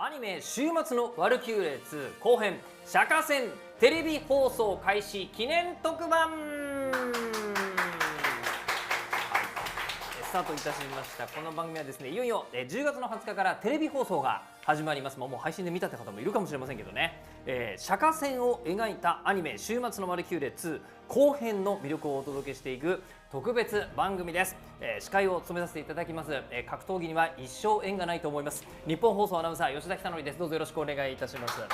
アニメ週末のワルキューレ2後編釈迦戦テレビ放送開始記念特番、スタートいたしました。この番組はですね、いよいよ10月の20日からテレビ放送が始まります。もう配信で見たって方もいるかもしれませんけどね、釈迦戦を描いたアニメ週末のワルキューレ2後編の魅力をお届けしていく特別番組です。司会を務めさせていただきます、格闘技には一生縁がないと思います。日本放送アナウンサー吉田久典です。どうぞよろしくお願いいたします。はい、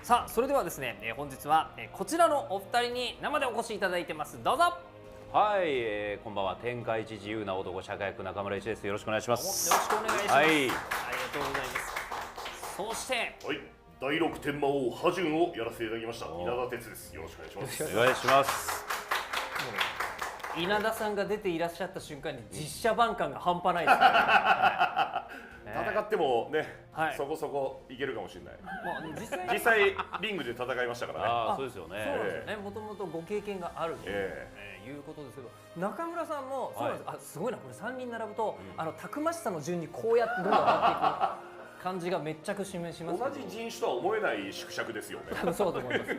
さあそれではですね、本日はこちらのお二人に生でお越しいただいてます。どうぞ。はい、こんばんは。天下一自由な男社会役中村一です。よろしくお願いします。よろしくお願いします。はい、ありがとうございます。そしてはい、第六天魔王ハジュンをやらせていただきました稲田哲です。よろしくお願いします。お願いします。稲田さんが出ていらっしゃった瞬間に実写版感が半端ないですからね。戦ってもね、はいそこそこいけるかもしれない。まあ実際リングで戦いましたからね。ああ、そうですよね。そうなんですよね。もともとご経験があるということですけど、中村さんもそうなんです。あ、すごいな。これ3人並ぶと、たくましさの順にこうやってどんどん上がっていく。感じがめっちゃく示します。同じ人種とは思えない縮尺ですよね。多分そうだと思います。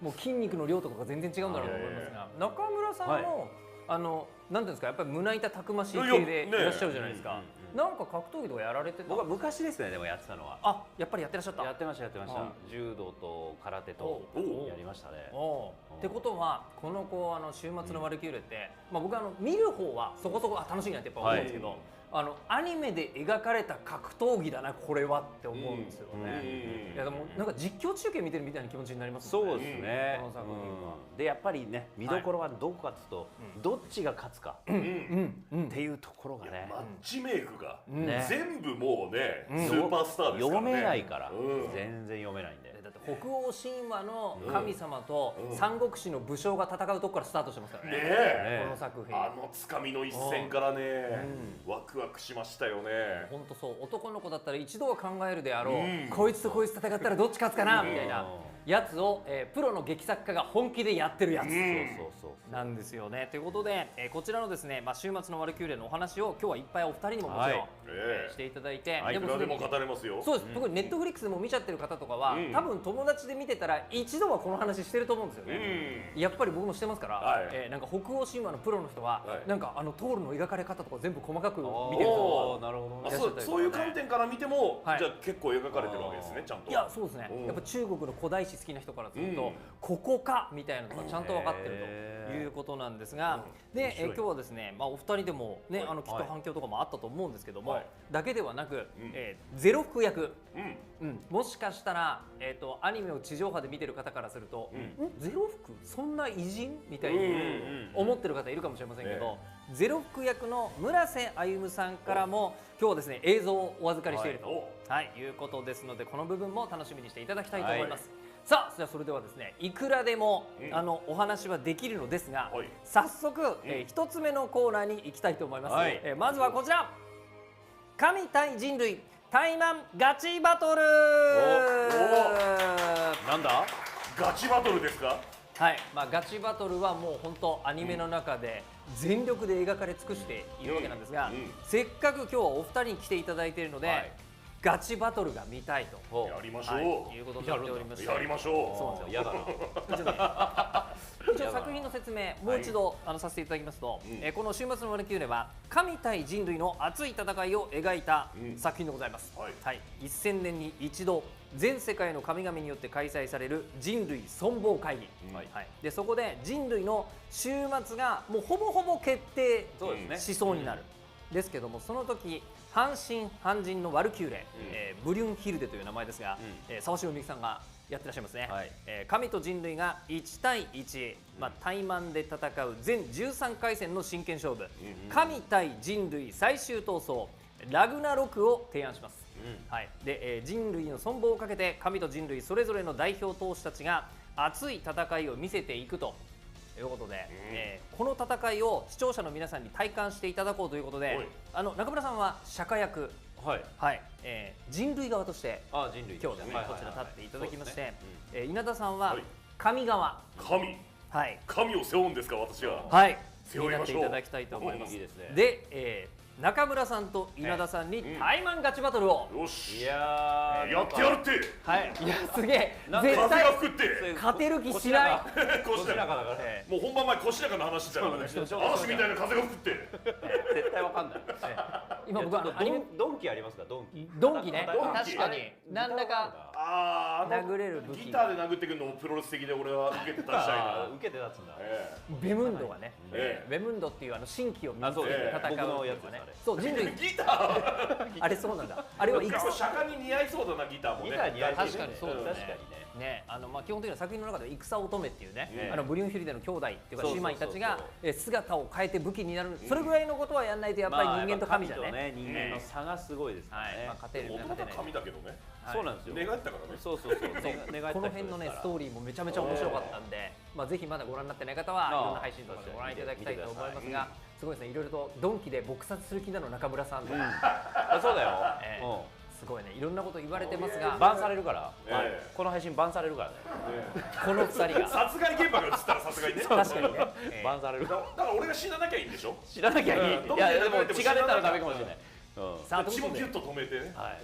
もう筋肉の量とかが全然違うんだろうと思いますが、中村さんも、なんていうんですか、やっぱり胸板たくましい系でいらっしゃるじゃないですか。なんか格闘技とかやられてた？僕は昔ですね、でもやってたのは。あ、やっぱりやってらっしゃった。やってました。柔道と空手とやりましたね。ってことはこの子週末のワルキューレって、僕見る方はそこそこ楽しいなってやっぱ思うんですけど、アニメで描かれた格闘技だなこれはって思うんですよね。いやでもなんか実況中継見てるみたいな気持ちになりますよね。そうですね。この作品は。でやっぱりね、見どころはどこかというと、どっちが勝つかっていうところがね。マッチメイクがね全部もうね、スーパースターですからね。読めないから、全然読めないんで。だって北欧神話の神様と三国志の武将が戦うとこからスタートしてますからね。この作品。つかみの一戦からね、ワクワクしましたよね。本当そう。男の子だったら一度は考えるであろう、こいつとこいつ戦ったらどっち勝つかなみたいなやつを、プロの劇作家が本気でやってるやつなんですよね。ということで、こちらのですね、週末のワルキューレのお話を今日はいっぱいお二人にももちろんしていただいて、いくらでも語れますよ。そうです。特にネットフリックスでも見ちゃってる方とかは、多分友達で見てたら一度はこの話してると思うんですよね。やっぱり僕もしてますから、なんか北欧神話のプロの人は、なんかトールの描かれ方とか全部細かく見てる人が。なるほど。そういう観点から見ても、じゃあ結構描かれてるわけですね、ちゃんと。いや、そうですね。やっぱ中国の古代史好きな人からすると、ここかみたいなのがちゃんと分かってるということなんですが、で今日はですね、お二人でもね、きっと反響とかもあったと思うんですけども、だけではなく、ゼロ服役、もしかしたらアニメを地上波で見てる方からすると、ゼロ服そんな偉人みたいに思ってる方いるかもしれませんけど、ゼロ服役の村瀬歩さんからも今日はですね映像をお預かりしていると、いうことですので、この部分も楽しみにしていただきたいと思います。さあ、それではですね、いくらでもお話はできるのですが、早速一つ目のコーナーに行きたいと思います。まずはこちら、神対人類タイマンガチバトル。なんだ？ガチバトルですか？はい、ガチバトルはもう本当アニメの中で全力で描かれ尽くしているわけなんですが、せっかく今日はお二人に来ていただいているので、ガチバトルが見たいとやりましょう、いうことになっておりまして、やりましょう。そうなんですよ。嫌だな。一応作品の説明もう一度させていただきますと、この週末のワルキューレは神対人類の熱い戦いを描いた作品でございます。1000年に一度全世界の神々によって開催される人類存亡会議、でそこで人類の終末がもうほぼほぼ決定しそうになる。ですけども、その時半身半人のワルキューレ、ブリュンヒルデという名前ですが、沢城みゆきさんがやってらっしゃいますね。神と人類が1対1、対マンで戦う全13回戦の真剣勝負、神対人類最終闘争ラグナロクを提案します。で人類の存亡をかけて神と人類それぞれの代表投手たちが熱い戦いを見せていくということで、この戦いを視聴者の皆さんに体感していただこうということで、中村さんは釈迦役、人類側として今日ですねこちら立っていただきまして、稲田さんは神側、神を背負うんですか、私は。になっていただきたいと思います。で、中村さんと稲田さんにタイマンガチバトルを。よし、いややってやるって。はい、いやすげえなんか絶対風が吹くって。勝てる気しない。こしなかだからもう本番前こしなかの話だからね。嵐みたいな風が吹くって。絶対わかんない。今僕はアニメドンキありますか？ドンキ。ドンキね、ドンキ確かに何らかああ、殴れる武器ギターで殴ってくるのもプロレス的で俺は受けて立ちたいな。受けて立つんだ。ベムンドがね、えベムンドっていう新規を身につけてえ戦う僕のやつとかねです。そう人類ギター。あれそうなんだ。あれは結構釈迦に似合いそうだなギターもね。ギター似合いそう確かにそうだね。確かにね。ね、基本的には作品の中では戦乙女っていうね、ねブリュンヒルデの兄弟っていうかそうそうそう姉妹たちが姿を変えて武器になる、それぐらいのことはやんないとやっぱり人間と神じゃね。人間の差がすごいですからね。勝てる元々勝てない。神だけどね。そうなんですよ。願ったからね。そう。願いこの辺のねストーリーもめちゃめちゃ面白かったんで、ぜひまだご覧になってない方はいろんな配信とかでご覧いただきたいと思いますが、すごいですね、いろいろとドンキで撲殺する気なの中村さんとか、そうだよ。すごいね、いろんなこと言われてますが、バンされるから。ええこの配信バンされるからね。この2人が殺害現場が映ったらさすがにね。確かにね、バンされる。だから俺が死ななきゃいいんでしょ。知らなきゃいい。うんいやでも血が出たらダメかもしれない。さあということで血もギュッと止めてね。はい。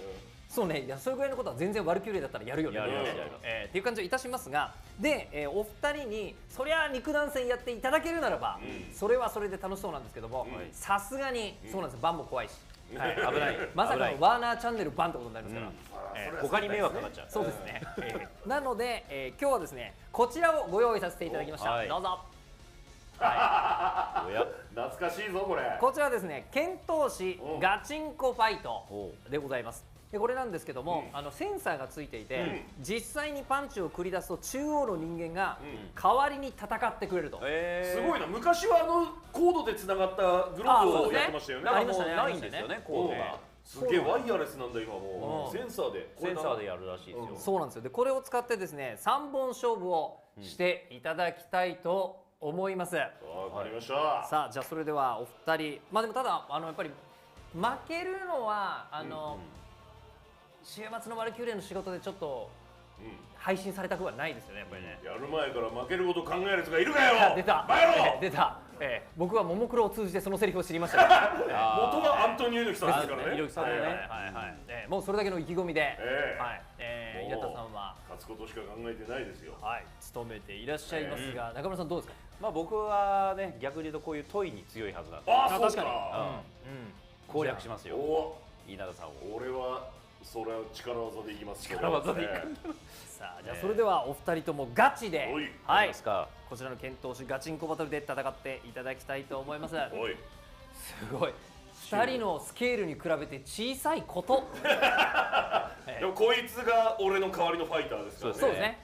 そうね、いやそれぐらいのことは全然ワルキューレだったらやるよね。やりますやりますっていう感じをいたしますが、で、お二人にそりゃ肉弾戦やっていただけるならば、それはそれで楽しそうなんですけども、さすがにそうなんです、バンも怖いし、はい、危ない。まさかの危ないワーナーチャンネルバンってことになりますから、他に迷惑かかっちゃう。そうですね。なので、今日はですねこちらをご用意させていただきました。はいどうぞ。おや。懐かしいぞこれ。こちらはですね、剣闘士ガチンコファイトおでございます。でこれなんですけども、センサーがついていて、実際にパンチを繰り出すと中央の人間が代わりに戦ってくれると。すごいな。昔はコードでつながったグローブをやってましたよね。ありましたね。ないんですよね、コードが。すげえワイヤレスなんだ今もう。センサーで。センサーでやるらしいですよ。そうなんですよ。でこれを使ってですね、3本勝負をしていただきたいと思います。わかりました。さあじゃあそれではお二人、でもただやっぱり負けるのは週末のワルキューレの仕事でちょっと配信されたくはないですよね、やっぱりね。やる前から負けること考えるやつがいるかよ。出たバカ野郎。出た。僕はももクロを通じてそのセリフを知りましたね。元はアントニオ猪木さんですからね。猪木さんでね。もうそれだけの意気込みで、稲田もうさんは勝つことしか考えてないですよ。務めていらっしゃいますが、中村さんどうですか。まあ僕はね、逆に言うとこういう問いに強いはずなんでああそう確かにか。攻略しますよ、お稲田さんを。俺はそれは力技でいきます。力技でいくさあじゃあそれではお二人ともガチで、おいはいですか。こちらの剣闘士ガチンコバトルで戦っていただきたいと思います。おい。すごい。2人のスケールに比べて小さいこと。でもこいつが俺の代わりのファイターですからね。そうですね。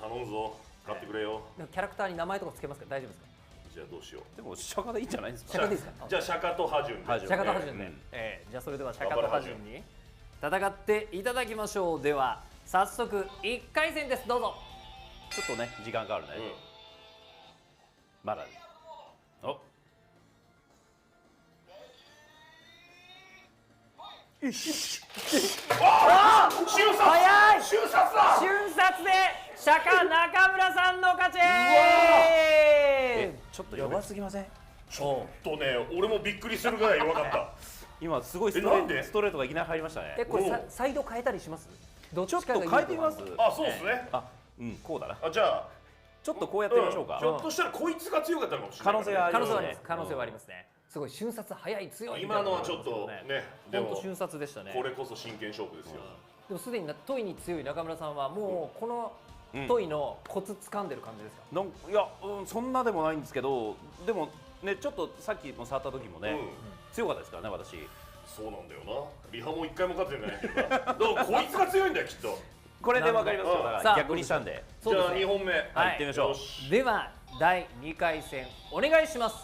頼むぞ。勝ってくれよ。キャラクターに名前とかつけますか、大丈夫ですか。じゃあどうしよう。でも釈迦でいいんじゃないですか。釈迦でいいですか。じゃあ釈迦とハジュンで。ハジュン釈迦とハジュンで、じゃあそれでは釈迦とハジュンに戦っていただきましょう。では早速1回戦です。どうぞ。ちょっとね、時間かかるね。まだ。お。ああ瞬殺。早い。瞬殺だ。瞬殺で釈迦中村さんの勝ち。ちょっと弱すぎません？ちょっとね、俺もびっくりするぐらい弱かった。今すごいスなんでトレートがいきなり入りましたね。これサイド変えたりします？どっちちょっとかがいい変えてみます？あ、そうですね。あ、こうだな。あ、じゃあちょっとこうやってみましょうか。ひょっとしたらこいつが強かったのかもしれない。可能性はありますね可能性はあります。可能性はありますね。すごい瞬殺早い強い。今のはちょっとね、でも本当瞬殺でしたね。これこそ真剣勝負ですよ。でもすでに問いに強い中村さんはもうこの問いのコツ掴んでる感じですか。いや、そんなでもないんですけど、でもね、ちょっとさっきも触った時もね、強かったですからね、私。そうなんだよな。リハも一回も勝ってないけどな。だからこいつが強いんだよきっと。これでわかりますよ。だからさあ逆にしたんで。じゃあ2本目。はい、行ってみましょう。では第2回戦お願いします。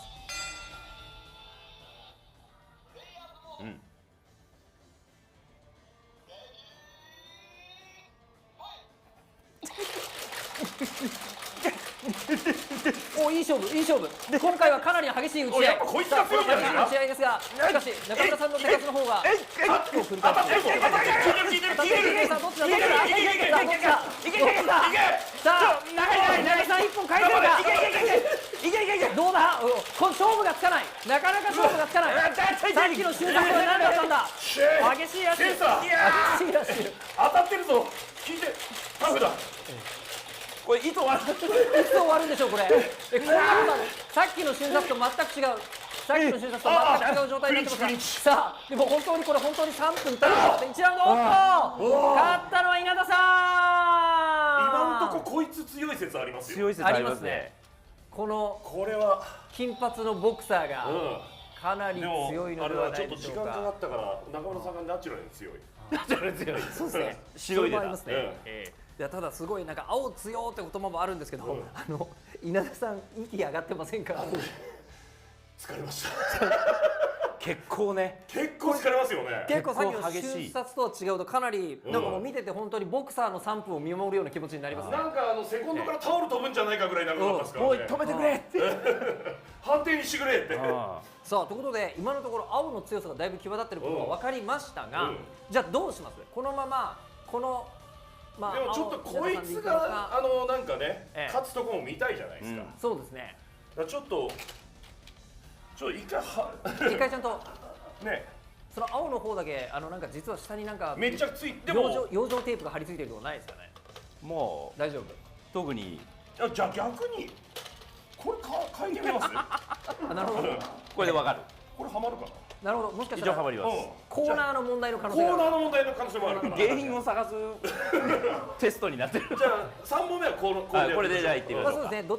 お、いい勝負いい勝負。今回はかなり激しい打ち合い。やっぱこいつが強いんだよな。打ち合いですが、しかし中村さんの手数の方がタックを繰り返している。さあどっちだどっちだ。さあ中井さん一本返せるか。どうだ。この勝負がつかない。なかなか勝負がつかない。さっきの瞬殺は何だったんだ。激しいラッシュ。センサー激しいラッシュ。当たってるぞ。聞いてタフだ。これ糸割る。いつ終わるんでしょうこれ。こういうことある。さっきの瞬殺と全く違う。さっきの瞬殺と全く違う状態になってます。さあでも本当にこれ本当に3分経って1ラウンド。勝ったのは稲田さん。今んとここいつ強い説ありますよ。強い説ありますね。このこれは金髪のボクサーがかなりでも強いのあれではないはちょっと時でしょうか。間かかったから中村さんがナチュラルに強い。そうですね。白いでそれもありますね。いやただすごいなんか青強って言葉もあるんですけど、稲田さん息上がってませんか？疲れました。結構ね。結構疲れますよね。結構さっきの激しい瞬殺とは違うとかなりなんかもう見てて本当にボクサーの3分を見守るような気持ちになりますね。なんかセコンドからタオル飛ぶんじゃないかぐらい長かったですからもうね。止めてくれって。判定にしてくれって。さあということで今のところ青の強さがだいぶ際立っていることが分かりましたが、じゃあどうします？このままこのまあでもちょっとこいつがなんかね勝つとこも見たいじゃないですか。そうですね。だからちょっと一回一回ちゃんとねその青の方だけなんか実は下になんかめっちゃついても養生テープが貼り付いてるとこないですかね。もう大丈夫。特にじゃあ逆にこれ書いてみます？なるほど。これでわかる。これハマるかな。なるほど。もしかしたら一応ハマります。コーナーの問題の可能コ性がある。ーナーの問題の可能性もあるから。原因を探すテストになってる。じゃあ3問目はこれでじゃあ行ってみましょうまあそうですね。ど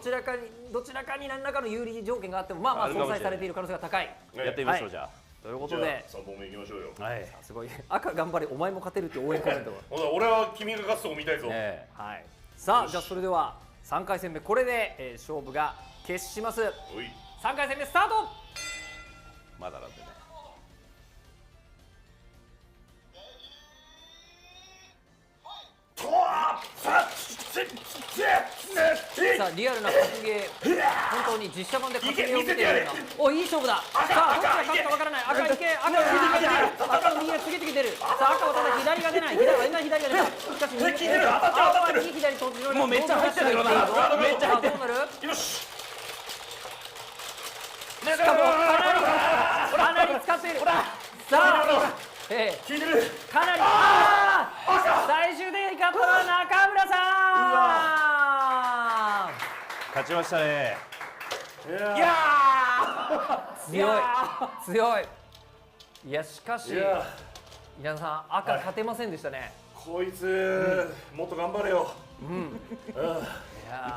ちらかに何らかの有利条件があってもまあまあ相殺されている可能性が高い。やってみましょうじゃということじゃあで、 3本目いきましょうよ。はい。すごい赤頑張れお前も勝てるっていう応援コメントが。ほら俺は君が勝つとこ見たいぞ。はい。さあじゃあそれでは3回戦目これで勝負が決します。おい3回戦目スタート。まだなんでね。さあリアルな格ゲー、本当に実写版で格ゲーを見ているような。おいい勝負だ。さあどっちが勝つかわからない。赤いけ赤の右が次々出る。さあ赤はただ左が出ない。左が出た。しかし右青は右左ともうめっちゃ入ってるよな。めっちゃ入ってる。どうなる？よし。しかもかなり使っている。さあ聞いてる。かなり最終的に勝ったのは中村さん。勝ちましたね。いや強い。いやしかし稲田さん赤勝てませんでしたね。こいつもっと頑張れよ。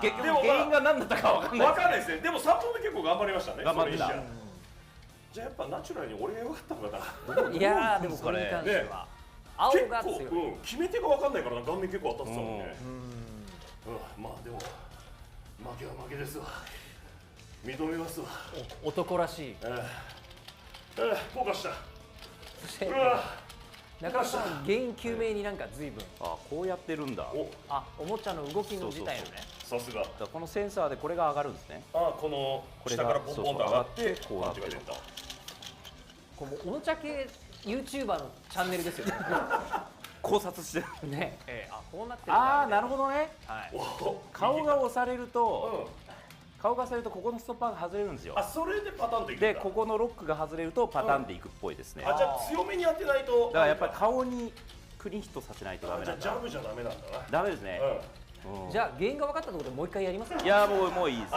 結局原因が何だったかわかんない。わかんないですね。でも3本目結構頑張りましたね。頑張ってた。じゃあやっぱナチュラルに俺が良かったのかな。いやでもこれに関しては青が強い。決め手がわかんないからな。顔面結構当たってたもんね。まあでも負けは負けですわ。認めますわ。男らしい。ポカした。そして中村さん原因究明になんか随分こうやってるんだ。おもちゃの動きの自体のね。さすが。このセンサーでこれが上がるんですね。この下からポンポンと上がってこうなってるんだ。これおもちゃ系 YouTuber のチャンネルですよね。考察してる。ね、こうなってるんだ。なるほどね。顔が押されると、ここのストッパーが外れるんですよ。それでパタンといくんだ。でここのロックが外れるとパタンでいくっぽいですね。じゃあ強めに当てないと。だからやっぱり顔にクリンヒットさせないとダメなんだ。ジャブじゃダメなんだな。ダメですね。じゃあ原因が分かったところでもう一回やりますか。いやもういいです。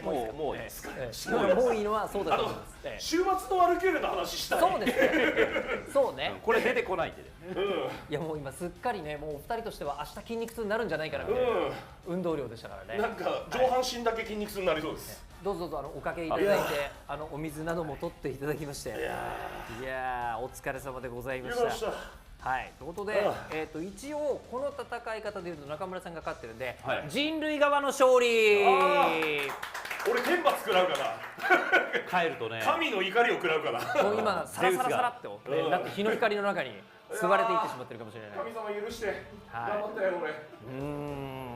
もういいです。もういいのはそうだと思います。週末のワルキューレの話したい。そうですね。そうね。これ出てこないってね。いやもう今すっかりねもうお二人としては明日筋肉痛になるんじゃないかなみたいな運動量でしたからね。なんか上半身だけ筋肉痛になりそうです。どうぞおかけいただいてお水なども取っていただきまして、いやお疲れ様でございました。はい、ということで、一応この戦い方でいうと中村さんが勝ってるんで、人類側の勝利。俺天罰食らうかな。帰るとね。神の怒りを食らうかな。もう今サラサラサラってなって日の光の中に吸われていってしまってるかもしれない。神様許して、はい頑張ったよ俺。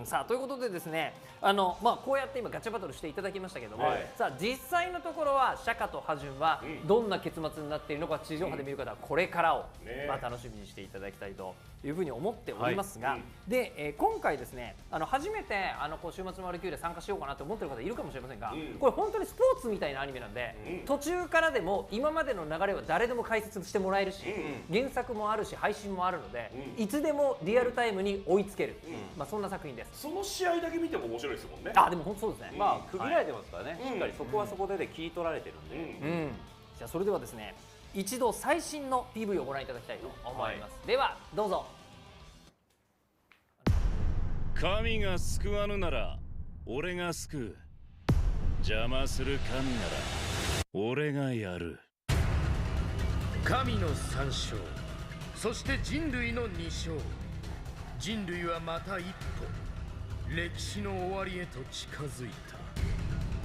さあということでですね、こうやって今ガチャバトルしていただきましたけども、さあ実際のところは釈迦とハジュンはどんな結末になっているのか、地上波で見る方はこれからを、楽しみにしていただきたいというふうに思っておりますが、で、今回ですね、初めて週末のワルキューレ参加しようかなと思ってる方いるかもしれませんが、これ本当にスポーツみたいなアニメなんで、途中からでも今までの流れは誰でも解説してもらえるし、原作もあるし配信もあるので、いつでもリアルタイムに追いつける、そんな作品です。その試合だけ見ても面白いですもんね。あ、でも本当そうですね。まあ区切られてますからね、しっかりそこはそこで切り取られてるんで、じゃあそれではですね、一度最新の PV をご覧いただきたいと思います。ではどうぞ。神が救わぬなら俺が救う。邪魔する神なら俺がやる。神の3勝、そして人類の2勝。人類はまた一歩歴史の終わりへと近づいた。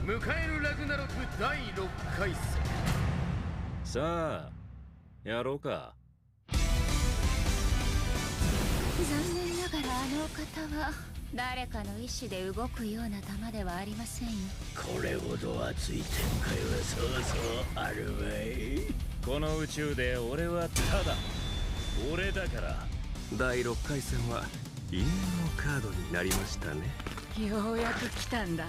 迎えるラグナロク第6回戦。さあやろうか。残念ながらあのお方は誰かの意志で動くような玉ではありませんよ。これほど熱い展開はそうそうあるまい。この宇宙で俺はただ俺だから。第6回戦は因縁のカードになりましたね。ようやく来たんだ。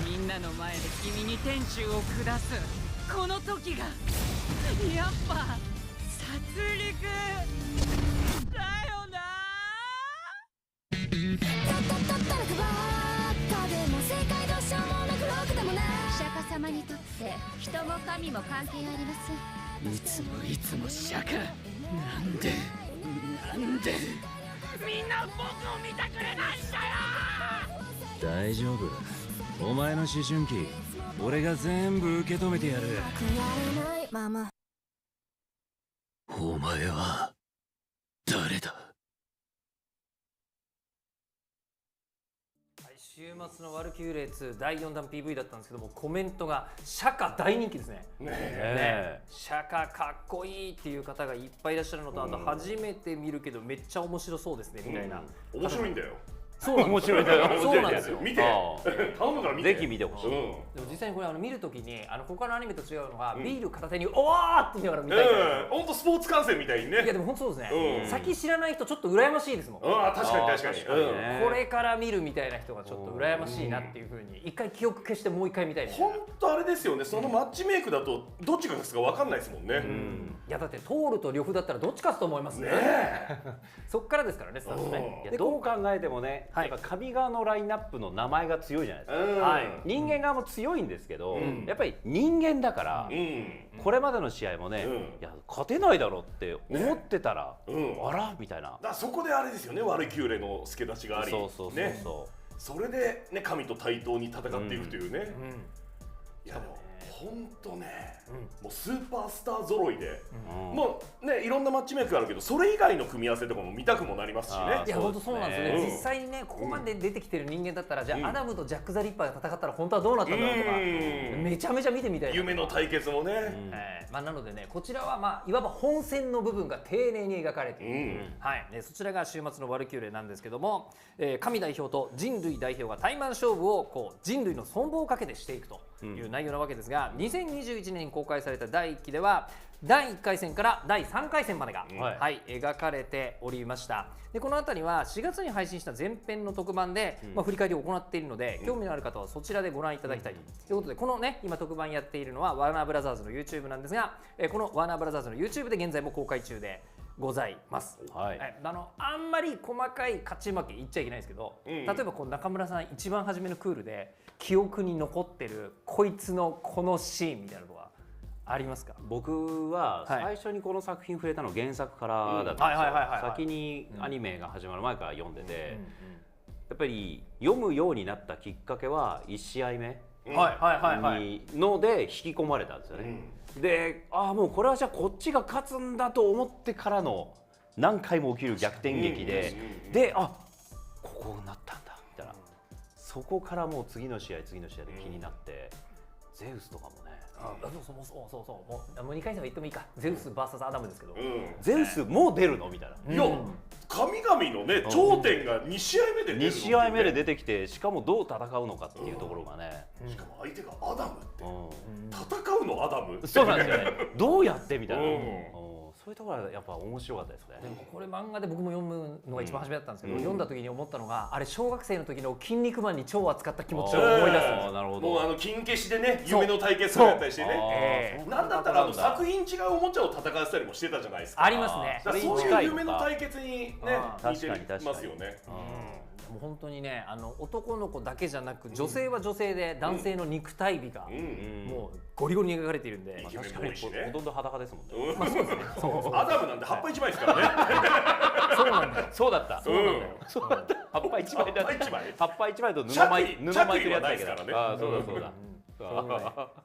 みんなの前で君に天誅を下すこの時がやっぱ殺戮だよな。釈迦様にとって人も神も関係ありません。いつも釈迦。なんでみんな僕を見てくれないんだよ。大丈夫だ。お前の思春期俺が全部受け止めてやる。お前は誰だ。週末のワルキューレ2第4弾 PV だったんですけども、コメントが釈迦大人気ですね。釈迦かっこいいっていう方がいっぱいいらっしゃるのと、あと初めて見るけどめっちゃ面白そうですねみたいな。面白いんだよ。そうなんですよ。面白いんだよ。そうなんですよ。見て、頼むから見て。ぜひ見てほしい。でも実際にこれ見るときに他のアニメと違うのが、ビール片手におーって言いながら見たいから。本当スポーツ観戦みたいにね。いやでも本当そうですね。先知らない人ちょっと羨ましいですもん。確かに。これから見るみたいな人がちょっと羨ましいなっていう風に、一回記憶消してもう一回見たいみたいな。本当あれですよね。そのマッチメイクだとどっちが勝つか分かんないですもんね。いやだってトールと呂布だったらどっち勝つと思いますね。そっからですからね、スタートね。いやどう考えてもね、やっぱ神側のラインナップの名前が強いじゃないですか。人間側も強いんですけど、やっぱり人間だから、これまでの試合もね、いや勝てないだろうって思ってたら、あらみたいな。そこであれですよね、ワルキューレの助太刀があり、それでね神と対等に戦っていくというね。いやでも本当ね、もうスーパースター揃いで、もうねいろんなマッチメイクあるけど、それ以外の組み合わせとかも見たくもなりますしね。いや本当そうなんですよね。実際にねここまで出てきてる人間だったら、じゃあアダムとジャック・ザ・リッパーが戦ったら本当はどうなったんだろうとか、めちゃめちゃ見てみたい。夢の対決もね。なのでね、こちらはいわば本戦の部分が丁寧に描かれている。そちらが週末のワルキューレなんですけども、神代表と人類代表がタイマン勝負を人類の存亡をかけてしていくという内容なわけですが、2021年に公開された第1期では第1回戦から第3回戦までが、描かれておりました。でこの辺りは4月に配信した前編の特番で、振り返りを行っているので、興味のある方はそちらでご覧いただきたいということで、このね今特番やっているのはワーナーブラザーズの YouTube なんですが、このワーナーブラザーズの YouTube で現在も公開中でございます。あんまり細かい勝ち負け言っちゃいけないですけど、例えば中村さん一番初めのクールで記憶に残ってるこいつのこのシーンみたいなのはありますか？僕は最初にこの作品触れたの原作からだったんですよ。先にアニメが始まる前から読んでて、やっぱり読むようになったきっかけは1試合目ので引き込まれたんですよね。で、もうこれはじゃあこっちが勝つんだと思ってからの何回も起きる逆転劇で、ここになったんだみたいな。そこからもう次の試合で気になって、ゼウスとかもね、そうもう2回戦は言ってもいいか、ゼウス VS アダムですけど、ゼウスもう出るのみたいな。いや神々のね頂点が2試合目で出るの、2試合目で出てきて、しかもどう戦うのかっていうところがね、しかも相手がアダムって、戦うのアダムって、そうなんですよね。どうやってみたいな、そういうところはやっぱ面白かったですね。でもこれ漫画で僕も読むのが一番初めだったんですけど、読んだ時に思ったのが、あれ小学生の時の筋肉マンに超扱った気持ちを思い出すんです。なるほど。もう金消しでね、夢の対決をやったりしてね、なんだったら作品違うおもちゃを戦わせたりもしてたじゃないですか。ありますね。そういう夢の対決にね似てますよね。もう本当にね、男の子だけじゃなく女性は女性で男性の肉体美がもうゴリゴリに描かれているんで、確かにほとんど裸ですもんね。まあそうですね。アダムなんて葉っぱ一枚ですからね。そうなんだよ。そうだった。そうなんだよ。葉っぱ一枚だった。葉っぱ一枚と布巻いてるやつだけど。ああ、そうだそうだ。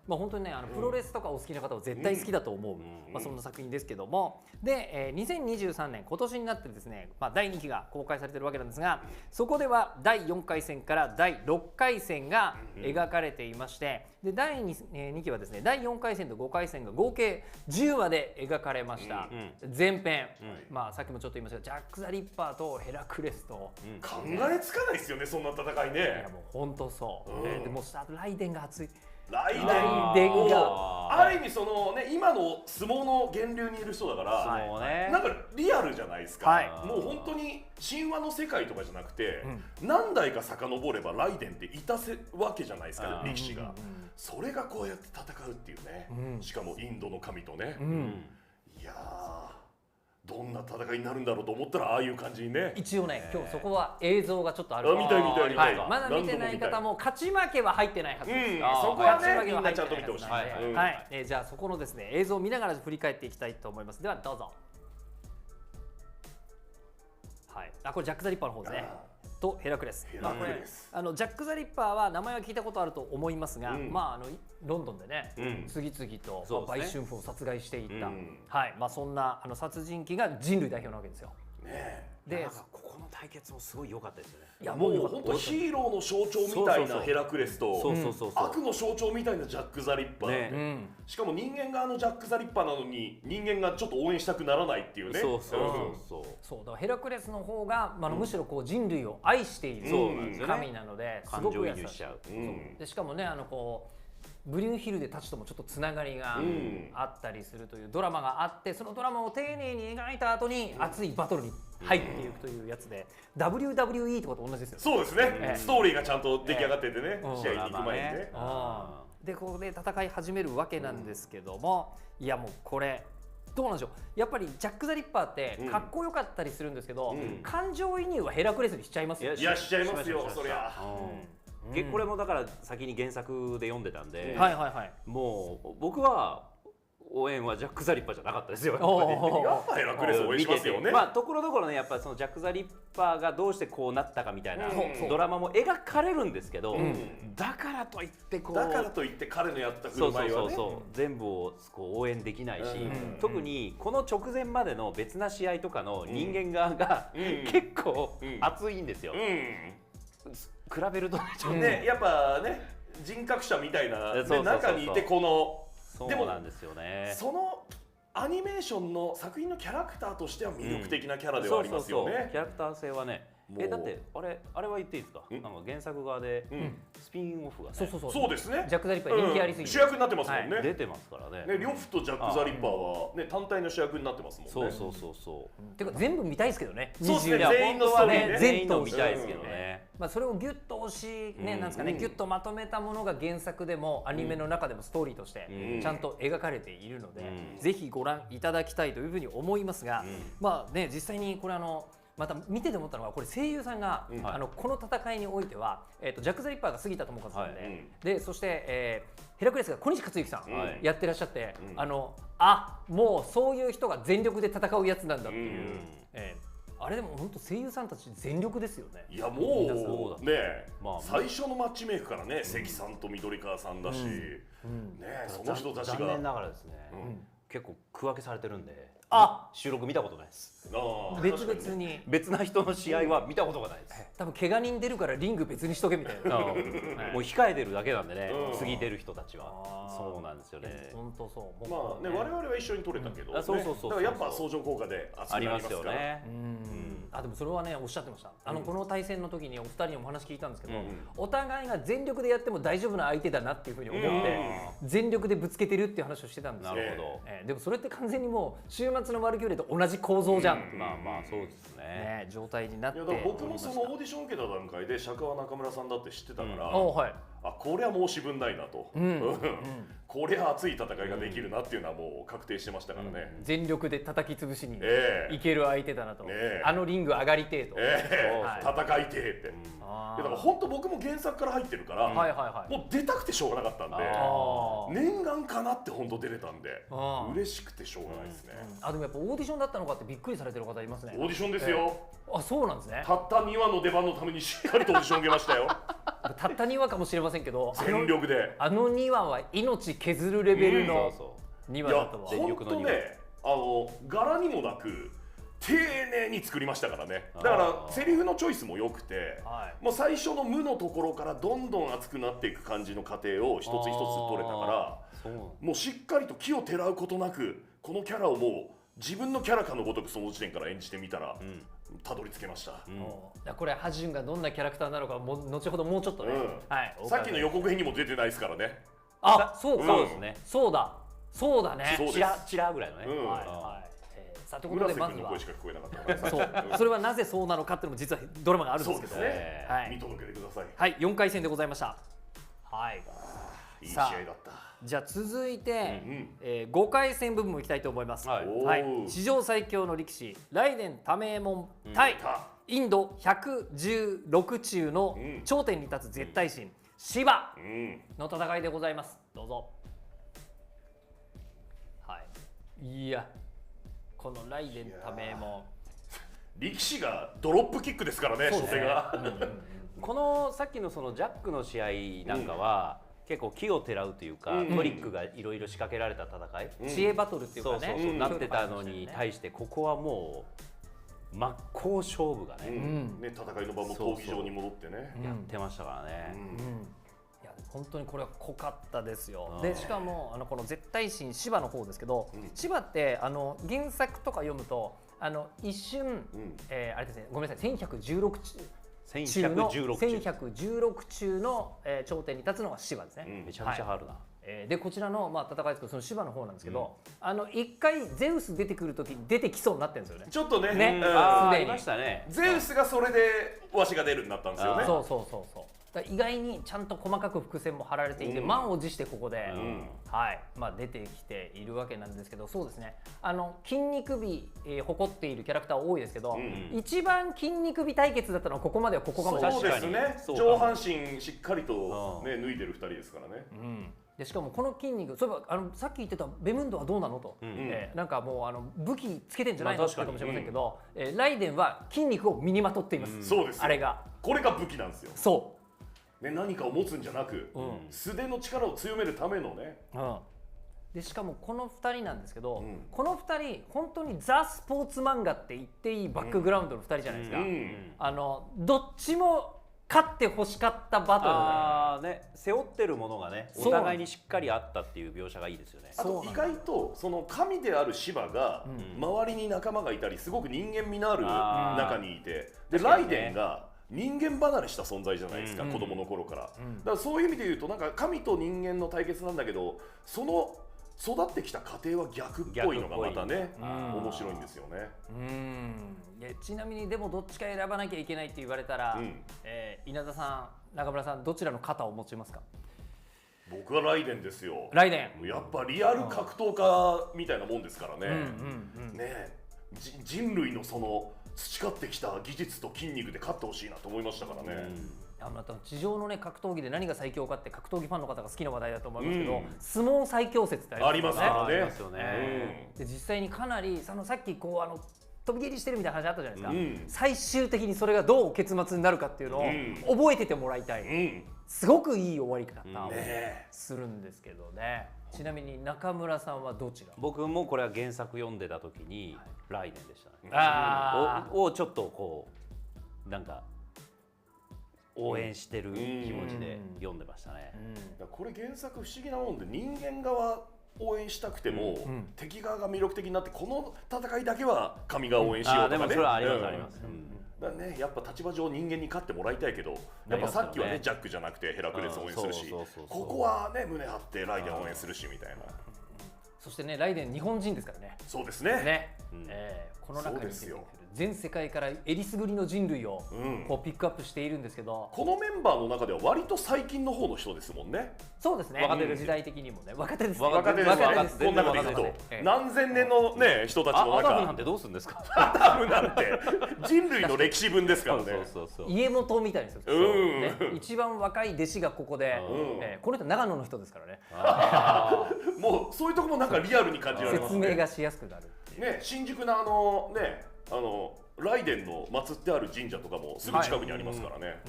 まあ本当にね、プロレスとかお好きな方は絶対好きだと思う、まあそんな作品ですけども、で、2023年今年になってですね、まあ第2期が公開されているわけなんですが、そこでは第4回戦から第6回戦が描かれていまして、で第 2期はですね、第4回戦と5回戦が合計10話で描かれました。前編、まあさっきもちょっと言いましたが、ジャック・ザ・リッパーとヘラクレスと、考えつかないですよね、そんな戦いね。いやもう本当そう。でもうライデンが熱い。ライデンがある意味そのね、今の相撲の源流にいる人だから、なんかリアルじゃないですか。もう本当に神話の世界とかじゃなくて、何代か遡ればライデンっていたわけじゃないですか、力士が。それがこうやって戦うっていうね、しかもインドの神とね。いやどんな戦いになるんだろうと思ったら、ああいう感じにね。一応ね、今日そこは映像がちょっとある。見たい。まだ見てない方も勝ち負けは入ってないはずです。そこはね、みんなちゃんと見てほしい。はい。じゃあそこのですね、映像を見ながら振り返っていきたいと思います。ではどうぞ。はい。これジャック・ザ・リッパーの方ですね。とヘラクレス。まあこれジャック・ザ・リッパーは名前は聞いたことあると思いますが、まあロンドンでね、次々と売春婦を殺害していった、はい、まあそんな殺人鬼が人類代表なわけですよ。で、ここの対決もすごい良かったですよね。いやもう本当ヒーローの象徴みたいなヘラクレスと、悪の象徴みたいなジャック・ザ・リッパー。しかも人間側のジャック・ザ・リッパーなのに人間がちょっと応援したくならないっていうね。そうだからヘラクレスの方がむしろこう人類を愛している神なので、すごく優しい。でしかもね、こうブリュンヒルデたちともちょっとつながりがあったりするというドラマがあって、そのドラマを丁寧に描いた後に熱いバトルに入っていくというやつで、WWE とかと同じですよね。そうですね、ストーリーがちゃんと出来上がっててね、試合に行く前にね。でここで戦い始めるわけなんですけども、いやもうこれどうなんでしょう。やっぱりジャック・ザ・リッパーってかっこよかったりするんですけど、感情移入はヘラクレスにしちゃいますよ。いやしちゃいますよ、そりゃ。これもだから先に原作で読んでたんで、もう僕は応援はジャック・ザ・リッパーじゃなかったですよ。やっぱヘラクレス応援しますよね。まあところどころね、やっぱそのジャック・ザ・リッパーがどうしてこうなったかみたいなドラマも描かれるんですけど、だからといってこう、だからといって彼のやった振る舞いはね、全部をこう応援できないし、特にこの直前までの別な試合とかの人間側が結構熱いんですよ。比べるとね、やっぱね、人格者みたいな中にいて、このでもなんですよね。そのアニメーションの作品のキャラクターとしては魅力的なキャラではありますよね。キャラクター性はね。だってあれは言っていいですか？なんか原作側でスピンオフがね。そうですね。ジャック・ザ・リッパー人気ありすぎて主役になってますもんね。出てますからね。リョフとジャック・ザ・リッパーはね、単体の主役になってますもんね。そうてか全部見たいですけどね。そうですね。全員のストーリーね。全員の見たいですけどね。まあそれをギュッと押しね、なんですかね、ギュッとまとめたものが原作でもアニメの中でもストーリーとしてちゃんと描かれているので、ぜひご覧いただきたいというふうに思いますが、まあね、実際にこれまた見てて思ったのが、これ声優さんがこの戦いにおいてはジャック・ザ・リッパーが杉田智和さんで、そしてヘラクレスが小西克幸さんやってらっしゃって、もうそういう人が全力で戦うやつなんだっていう、あれでも本当声優さんたち全力ですよね。いやもうね、最初のマッチメイクからね、関さんと緑川さんだし、ね、その人たちが残念ながらですね、結構区分けされてるんで、あ、収録見たことないです。別々に別な人の試合は見たことがないです。多分怪我人出るからリング別にしとけみたいな。もう控えてるだけなんでね、次出る人たちは。そうなんですよね。本当そう。まあね、我々は一緒に撮れたけど、そうそうそう。だからやっぱ相乗効果でありますよね。あ、でもそれはね、おっしゃってました。この対戦の時にお二人にもお話聞いたんですけど、お互いが全力でやっても大丈夫な相手だなっていうふうに思って全力でぶつけてるっていう話をしてたんですよ。なるほど。でもそれって完全にもう週末のワルキューレと同じ構造じゃん。まあまあそうですね。状態になって。僕もそのオーディション受けた段階で釈迦は中村さんだって知ってたから、あ、これは申し分ないなと、これは熱い戦いができるなっていうのはもう確定してましたからね。全力で叩き潰しにいける相手だなと、あのリング上がりてえと、戦いてえって。だから本当僕も原作から入ってるから、もう出たくてしょうがなかったんで、念願かなって本当出れたんで嬉しくてしょうがないですね。あ、でもやっぱオーディションだったのかってびっくりされてる方いますね。オーディションですよ。あ、そうなんですね。たった2話の出番のためにしっかりとオーディション受けましたよ。たった2話かもしれませんけど、全力であの2話は命削るレベルの2話だとは。本当ね、柄にもなく丁寧に作りましたからね。だからセリフのチョイスも良くて、もう最初の無のところからどんどん熱くなっていく感じの過程を一つ一つ取れたから、もうしっかりと奇をてらうことなくこのキャラをもう自分のキャラかのごとくその時点から演じてみたらたどり着けました。これハジュンがどんなキャラクターなのかも後ほどもうちょっとね、さっきの予告編にも出てないですからね。あ、そうか、そうだそうだね、チラぐらいのね。さあ、ということでまずはそれはなぜそうなのかっていうのも実はドラマがあるんですけど、見届けてください。はい、4回戦でございました。はい、いい試合だった。じゃあ続いて5回戦部分もいきたいと思います。史上最強の力士ライデン多名門対インド116中の頂点に立つ絶対神シバの戦いでございます。どうぞ。はい、いや、このライデン多名門力士がドロップキックですからね、初手が。このさっきのそのジャックの試合なんかは結構奇をてらうというか、トリックがいろいろ仕掛けられた戦い、知恵バトルっていうかね、なってたのに対して、ここはもう真っ向勝負がね、戦いの場も闘技場に戻ってねやってましたからね。いや本当にこれは濃かったですよ。でしかもこの絶対神シバの方ですけど、シバって原作とか読むと一瞬、あれですね、ごめんなさい、1116中の頂点に立つのがシバですね。めちゃめちゃハードな。でこちらの戦いですけど、そのシバの方なんですけど、一回ゼウス出てくる時に出てきそうになってるんですよね。ちょっとね、ありましたね。ゼウスがそれでわしが出るになったんですよね。そうそうそうそう。意外にちゃんと細かく伏線も張られていて、満を持してここで、出てきているわけなんですけど、そうですね、筋肉美誇っているキャラクター多いですけど、一番筋肉美対決だったのはここまではここかもしれない。そうですね、上半身しっかりと、脱いでる2人ですからね。でしかもこの筋肉、そういえばさっき言ってたベムンドはどうなのと、なんかもう武器つけてんじゃないのってかもしれませんけど、ライデンは筋肉を身にまとっています。そうです。あれがこれが武器なんですよ。そうね、何かを持つんじゃなく、素手の力を強めるためのね。でしかもこの2人なんですけど、この2人本当にザ・スポーツ漫画って言っていいバックグラウンドの2人じゃないですか。どっちも勝って欲しかったバトルね、背負ってるものがね、お互いにしっかりあったっていう描写がいいですよね。あと意外とその神であるシバが周りに仲間がいたり、すごく人間味のある中にいて、でライデンが人間離れした存在じゃないですか、子供の頃から。だからそういう意味で言うと、なんか神と人間の対決なんだけど、その育ってきた過程は逆っぽいのがまたね、面白いんですよね。ちなみにでもどっちか選ばなきゃいけないって言われたら、稲田さん、中村さん、どちらの肩を持ちますか？僕はライデンですよ。ライデン、やっぱリアル格闘家みたいなもんですからね。人類のその培ってきた技術と筋肉で勝ってほしいなと思いましたからね。地上のね、格闘技で何が最強かって格闘技ファンの方が好きな話題だと思いますけど、相撲最強説ってありますからね。で実際にかなりさっきこう飛び蹴りしてるみたいな話あったじゃないですか。最終的にそれがどう結末になるかっていうのを覚えててもらいたい。すごくいい終わり方をするんですけどね。ちなみに中村さんはどちら？僕もこれは原作読んでた時にライデンでしたね。あをちょっとこうなんか応援してる気持ちで読んでましたね。これ原作不思議なもんで、人間側応援したくても、敵側が魅力的になって、この戦いだけは神が応援しようとかね。でもそれはありますあります。だね、やっぱ立場上人間に勝ってもらいたいけど、やっぱさっきはねジャックじゃなくてヘラクレス応援するし、ここはね胸張ってライデン応援するしみたいな。そしてね、ライデン日本人ですからね。そうですね。ね、この中に出てくる全世界からえりすぐりの人類をこうピックアップしているんですけど、このメンバーの中では割と最近の方の人ですもんね。そうですね。若手時代的にもね、若手です。若手です。こんなこと言うと何千年のね人たちの中。アダムなんてどうするんですか？アダムなんて人類の歴史分ですからね。家元みたいですよ。一番若い弟子がここで、この人長野の人ですからね。もうそういうとこもなんかリアルに感じられますね。説明がしやすくなる。ね、新宿のライデンの祀ってある神社とかもすぐ近くにありますからね。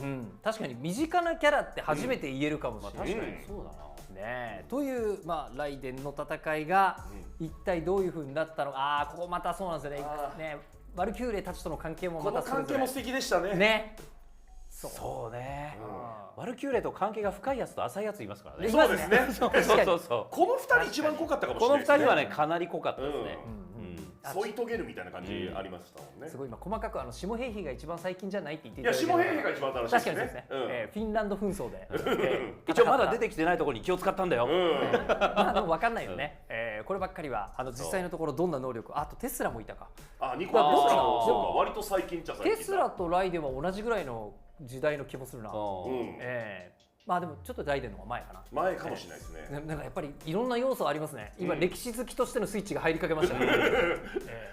確かに身近なキャラって初めて言えるかもしれない。確かにそうだな。ね、というライデンの戦いが一体どういう風になったのか。ここまたそうなんですよね。ワルキューレたちとの関係もまたこの関係も素敵でしたね。ね。そうね。ワルキューレと関係が深いやつと浅いやついますからね。そうですね。そう。この2人一番濃かったかもしれないですね。この2人はねかなり濃かったですね。添い遂げるみたいな感じありましたもんね。すごい今細かく下平比が一番最近じゃないって言っていただいて。いや下平比が一番新しいですね。確かにそうですね。フィンランド紛争で一応まだ出てきてないところに気を使ったんだよ。まあでも分かんないよね。こればっかりは実際のところどんな能力、あとテスラもいたか。ニコラテスラもそうか割と最近っちゃ最近。テスラとライデンは同じぐらいの時代の気もするな。まあでもちょっとライデンの方が前かな。前かもしれないですね。なんかやっぱりいろんな要素ありますね。今歴史好きとしてのスイッチが入りかけましたね。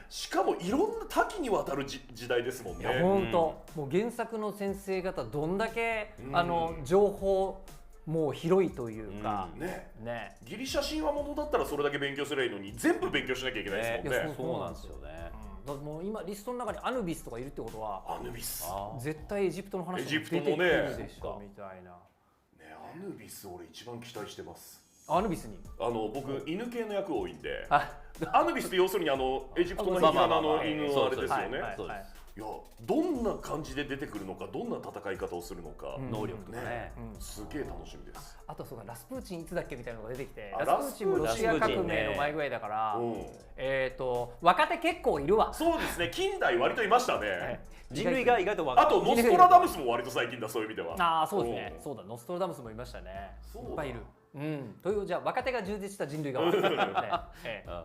しかもいろんな多岐にわたる時代ですもんね。いや本当、もう原作の先生方どんだけ情報もう広いというか、ね、ギリシャ神話ものだったらそれだけ勉強すればいいのに全部勉強しなきゃいけないですもんね。そうなんですよね。もう今リストの中にアヌビスとかいるってことは、アヌビス絶対エジプトの話が出てくるでしょみたいな。アヌビス俺一番期待してます。アヌビスに僕犬系の役多いんで、アヌビスって要するにエジプトのヒナの犬のあれですよね。いやどんな感じで出てくるのか、どんな戦い方をするのか、能力ね、すげえ楽しみです。あとそうか、ラスプーチンいつだっけみたいなのが出てきて、ラスプーチンもロシア革命の前ぐらいだから、若手結構いるわ。そうですね、近代割といましたね。人類が意外と若い。あとノストラダムスも割と最近だ、そういう意味では。そうですね。そうだ、ノストラダムスもいましたね。いっぱいいる。というじゃあ若手が充実した人類が多いですね。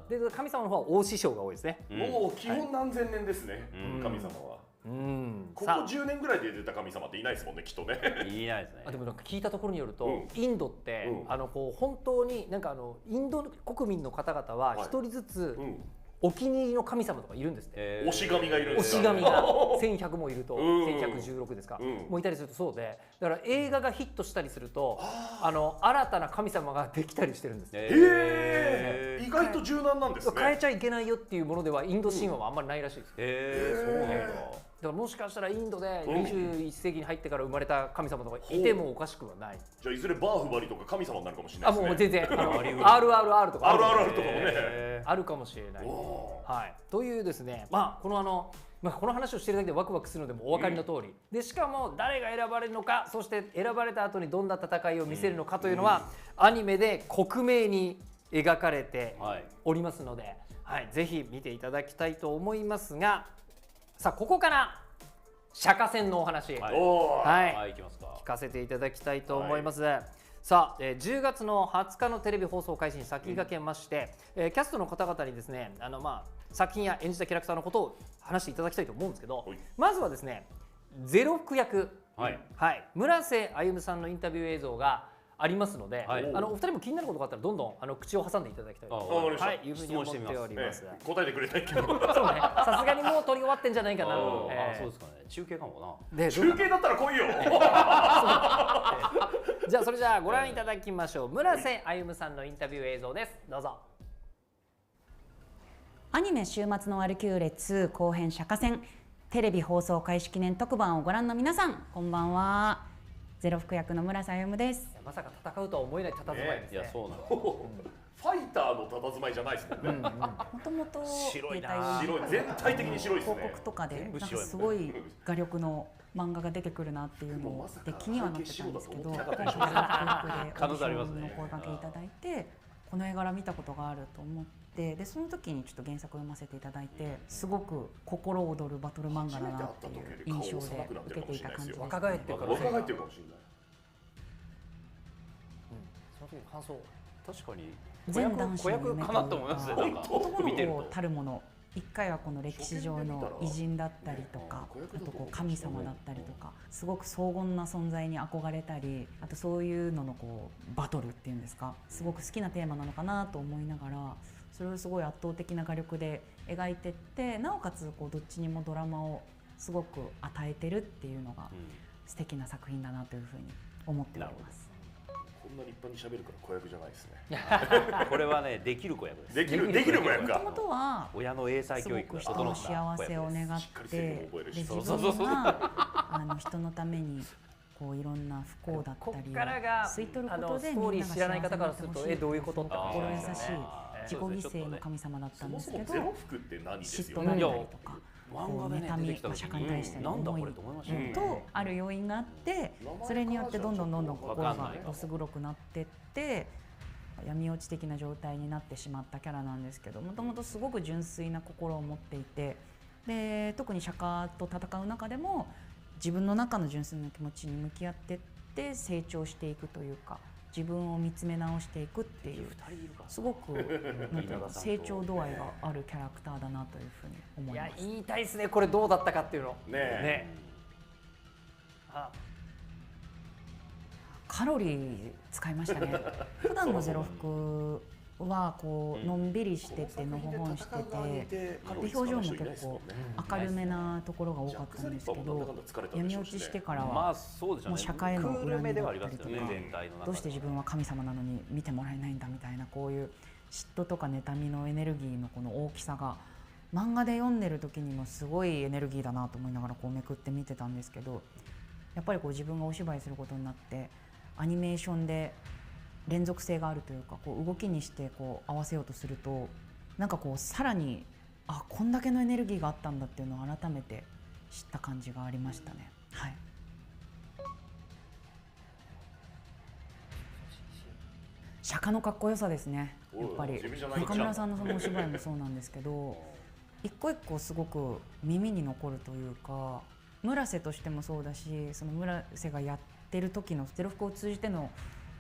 で神様の方は大師匠が多いですね。もう基本何千年ですね、神様は。ここ10年ぐらいで出た神様っていないですもんね、きっとね。いないですね。でもなんか聞いたところによると、インドってこう本当になんかインド国民の方々は一人ずつお気に入りの神様とかいるんですね。推し神がいるんですか。推し神が1100もいると、1116ですか、もういたりするとそうで、だから映画がヒットしたりすると新たな神様ができたりしてるんです。意外と柔軟なんですね。変えちゃいけないよっていうものではインド神話はあんまりないらしいです。そうなんだ。だからもしかしたらインドで21世紀に入ってから生まれた神様とかいてもおかしくはない。じゃあいずれバーフバリとか神様になるかもしれないですね。もう全然RRR とか RRR とかもねあるかもしれない。というですね、この話をしているだけでワクワクするのでもお分かりの通りで、しかも誰が選ばれるのか、そして選ばれた後にどんな戦いを見せるのかというのはアニメで克明に描かれておりますので、ぜひ見ていただきたいと思いますが、さあここから釈迦戦のお話、聞かせていただきたいと思います。さあ、10月の20日のテレビ放送開始に先駆けまして、キャストの方々にですね、作品や演じたキャラクターのことを話していただきたいと思うんですけど、まずはですね、ゼロ服役、村瀬歩さんのインタビュー映像がありますので、お二人も気になることがあったらどんどん口を挟んでいただきたいというふうに思っております。答えてくれないけど、そうね、さすがにもう撮り終わってんじゃないかな。そうですかね。中継かもな。中継だったら来いよ。じゃあそれじゃあご覧いただきましょう。村瀬歩さんのインタビュー映像です。どうぞ。アニメ週末のワルキューレ2後編釈迦戦テレビ放送開始記念特番をご覧の皆さん、こんばんは。ゼロ服役の村瀬歩です。まさか戦うとは思えない佇まいですね。いやそうなんです。ファイターの佇まいじゃないですもんね。もともと白いな。白い、全体的に白いですね。広告とかでなんかすごい画力の漫画が出てくるなっていうので気にはなってたんですけど、今回ゼロ服役でオーディションの声掛けいただいて、この絵柄見たことがあると思って、でその時にちょっと原作を読ませていただいて、すごく心躍るバトル漫画だなっていう印象で受けていた感じです。若返ってるかもしれない。その時の感想。確かに全男子の夢かなと思いますね。男の子たるもの、一回はこの歴史上の偉人だったりとか、あとこう神様だったりとか、すごく荘厳な存在に憧れたり、あとそういうののこうバトルっていうんですか、すごく好きなテーマなのかなと思いながら、それをすごい圧倒的な画力で描いてって、なおかつこうどっちにもドラマをすごく与えてるっていうのが素敵な作品だなというふうに思っております。こんな立派に喋るから子役じゃないですね。これはね、できる子役です。できる子役か。もともとは親の英才教育が整ったすごく人の幸せを願って、で自分が人のためにこういろんな不幸だったりを吸い取ることで、みんなが幸せになってほしいっていう、心優しい自己犠牲の神様だったんですけど、嫉妬だったりとか。妬み、社会に対しての思いとある要因があって、それによってどんどん心がどす黒くなってって闇落ち的な状態になってしまったキャラなんですけど、もともとすごく純粋な心を持っていて、で特に釈迦と戦う中でも自分の中の純粋な気持ちに向き合ってって成長していくというか、自分を見つめ直していくっていう、すごく成長度合いがあるキャラクターだなというふうに思います。いや、言いたいですね、これどうだったかっていうの。ね。カロリー使いましたね。普段のゼロ服はこうのんびりしててのほほんしてて、で表情も結構明るめなところが多かったんですけど、闇落ちしてからはもう社会の恨みだったりとか、どうして自分は神様なのに見てもらえないんだみたいな、こういう嫉妬とか妬みのエネルギーのこの大きさが漫画で読んでる時にもすごいエネルギーだなと思いながらこうめくって見てたんですけど、やっぱりこう自分がお芝居することになってアニメーションで連続性があるというか、こう動きにしてこう合わせようとすると、なんかこうさらにこんだけのエネルギーがあったんだっていうのを改めて知った感じがありましたね。はい。釈迦のかっこよさですね。やっぱり中村さんのそのお芝居もそうなんですけど、一個一個すごく耳に残るというか、村瀬としてもそうだし、その村瀬がやってる時のゼロ服を通じての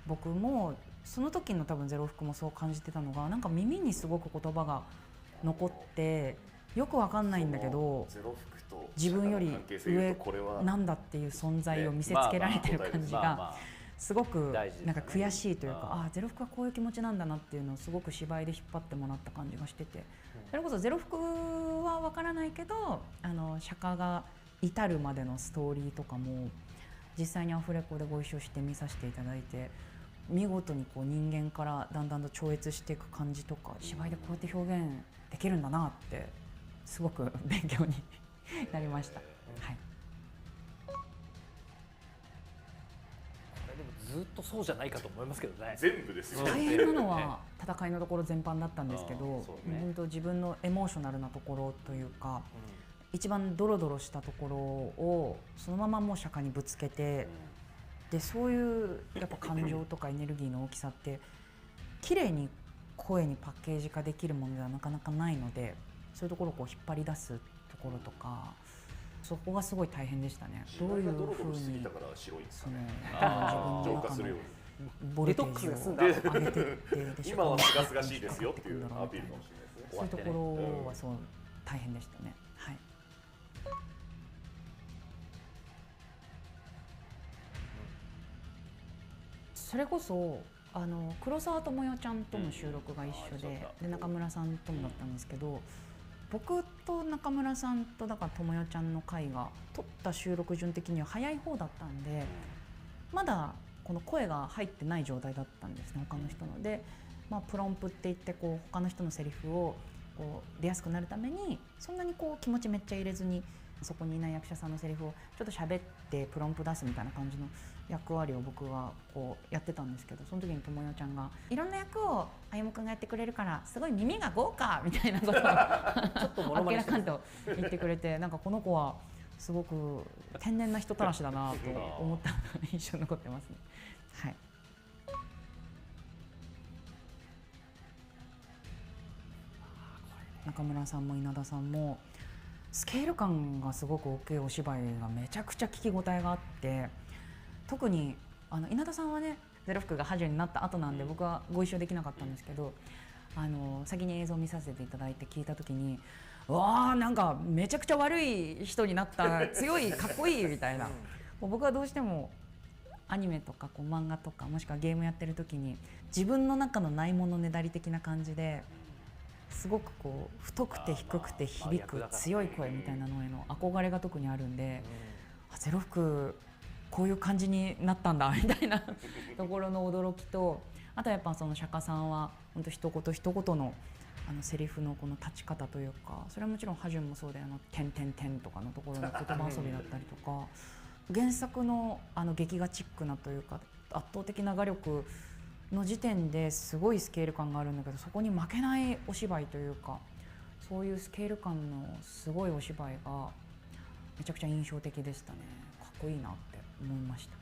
僕もその時の多分ゼロ服もそう感じてたのが、なんか耳にすごく言葉が残ってよくわかんないんだけど、自分より上なんだっていう存在を見せつけられてる感じがすごくなんか悔しいというか、ゼロ服はこういう気持ちなんだなっていうのをすごく芝居で引っ張ってもらった感じがしてて、それこそゼロ服はわからないけど釈迦が至るまでのストーリーとかも実際にアフレコでご一緒して見させていただいて、見事にこう人間からだんだんと超越していく感じとか、芝居でこうやって表現できるんだなってすごく勉強になりました。はい。でもずっとそうじゃないかと思いますけどね。全部ですよ。大変なのは戦いのところ全般だったんですけど、本当自分のエモーショナルなところというか、一番ドロドロしたところをそのままもう釈迦にぶつけて、でそういうやっぱ感情とかエネルギーの大きさって綺麗に声にパッケージ化できるものではなかなかないので、そういうところをこう引っ張り出すところとか、そこがすごい大変でしたね。どういうふうに自分の中のボルテージを上げていって今はすがすがしいですよっていうアピールかもしれないですね。そういうところはそう大変でしたね。はい。それこそ黒沢智代ちゃんとの収録が一緒で、中村さんともだったんですけど、僕と中村さんとだから智代ちゃんの回が撮った収録順的には早い方だったんで、まだこの声が入ってない状態だったんですね、他の人ので、プロンプって言ってこう他の人のセリフをこう出やすくなるためにそんなにこう気持ちめっちゃ入れずにそこにいない役者さんのセリフをちょっと喋ってプロンプ出すみたいな感じの役割を僕はこうやってたんですけど、その時にともよちゃんがいろんな役を歩夢君がやってくれるからすごい耳が豪華みたいなことをちょっと明らかんと言ってくれて、なんかこの子はすごく天然な人たらしだなと思った印象に残ってますね。はい。中村さんも稲田さんもスケール感がすごく大きいお芝居がめちゃくちゃ聞き応えがあって、特に稲田さんはねゼロ服が覇女になった後なんで僕はご一緒できなかったんですけど、先に映像を見させていただいて聞いた時に、わあなんかめちゃくちゃ悪い人になった強いかっこいいみたいな僕はどうしてもアニメとかこう漫画とかもしくはゲームやってる時に自分の中のないものねだり的な感じですごくこう太くて低くて響く強い声みたいなのへの憧れが特にあるんで、ゼロ服こういう感じになったんだみたいなところの驚きと、あとはやっぱその釈迦さんは本当一言一言のセリフのこの立ち方というか、それはもちろんハジュンもそうで点々点とかのところの言葉遊びだったりとか原作の劇画チックなというか圧倒的な画力の時点ですごいスケール感があるんだけど、そこに負けないお芝居というか、そういうスケール感のすごいお芝居がめちゃくちゃ印象的でしたね。かっこいいなって思いました。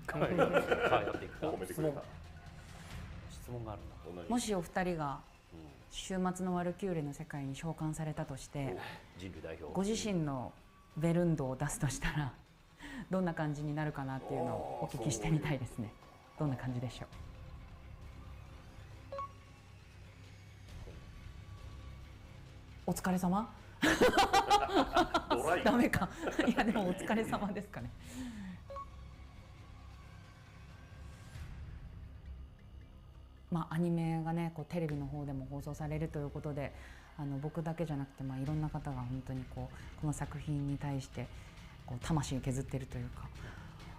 可愛がっていくか。質問があるんだ。もしお二人が週末のワルキューレの世界に召喚されたとして、人類代表ご自身のベルンドを出すとしたらどんな感じになるかなっていうのをお聞きしてみたいですね。どんな感じでしょう。お疲れ様ダメかいやでもお疲れ様ですかね。アニメがねこうテレビの方でも放送されるということで、僕だけじゃなくて、いろんな方が本当にこの作品に対してこう魂削ってるという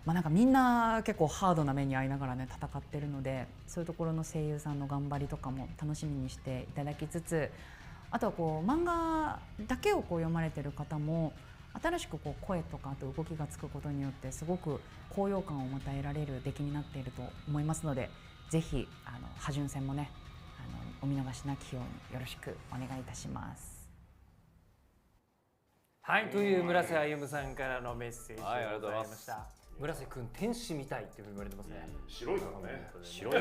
か、なんかみんな結構ハードな目に遭いながらね戦ってるので、そういうところの声優さんの頑張りとかも楽しみにしていただきつつ、あとはこう漫画だけをこう読まれてる方も新しくこう声とかあと動きがつくことによってすごく高揚感をまた得られる出来になっていると思いますので、ぜひ覇順戦もねお見逃しなきようによろしくお願いいたします。はい、という村瀬歩夢さんからのメッセージでございました。村瀬君天使みたいっていうふうに言われてますね。白いからね。白い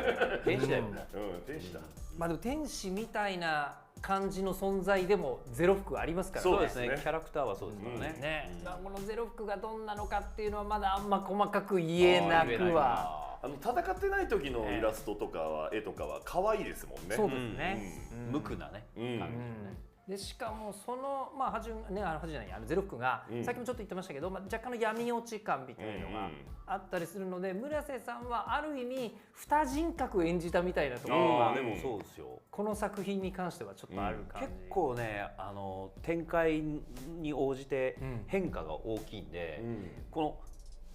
天使だよね。天使だ。でも天使みたいな感じの存在でもゼロ服ありますからね。そうですね。キャラクターはそうですからね。このゼロ服がどんなのかっていうのはまだあんま細かく言えなくは。戦ってない時のイラストとかは絵とかは可愛いですもんね。そうですね。無垢なね。でしかもその覇順ね覇順じゃないゼロ服がさっきもちょっと言ってましたけど、若干の闇落ち感みたいなのがあったりするので、村瀬さんはある意味二人格を演じたみたいなところがそうですよ。この作品に関してはちょっとある感じ。結構ね展開に応じて変化が大きいんで、こ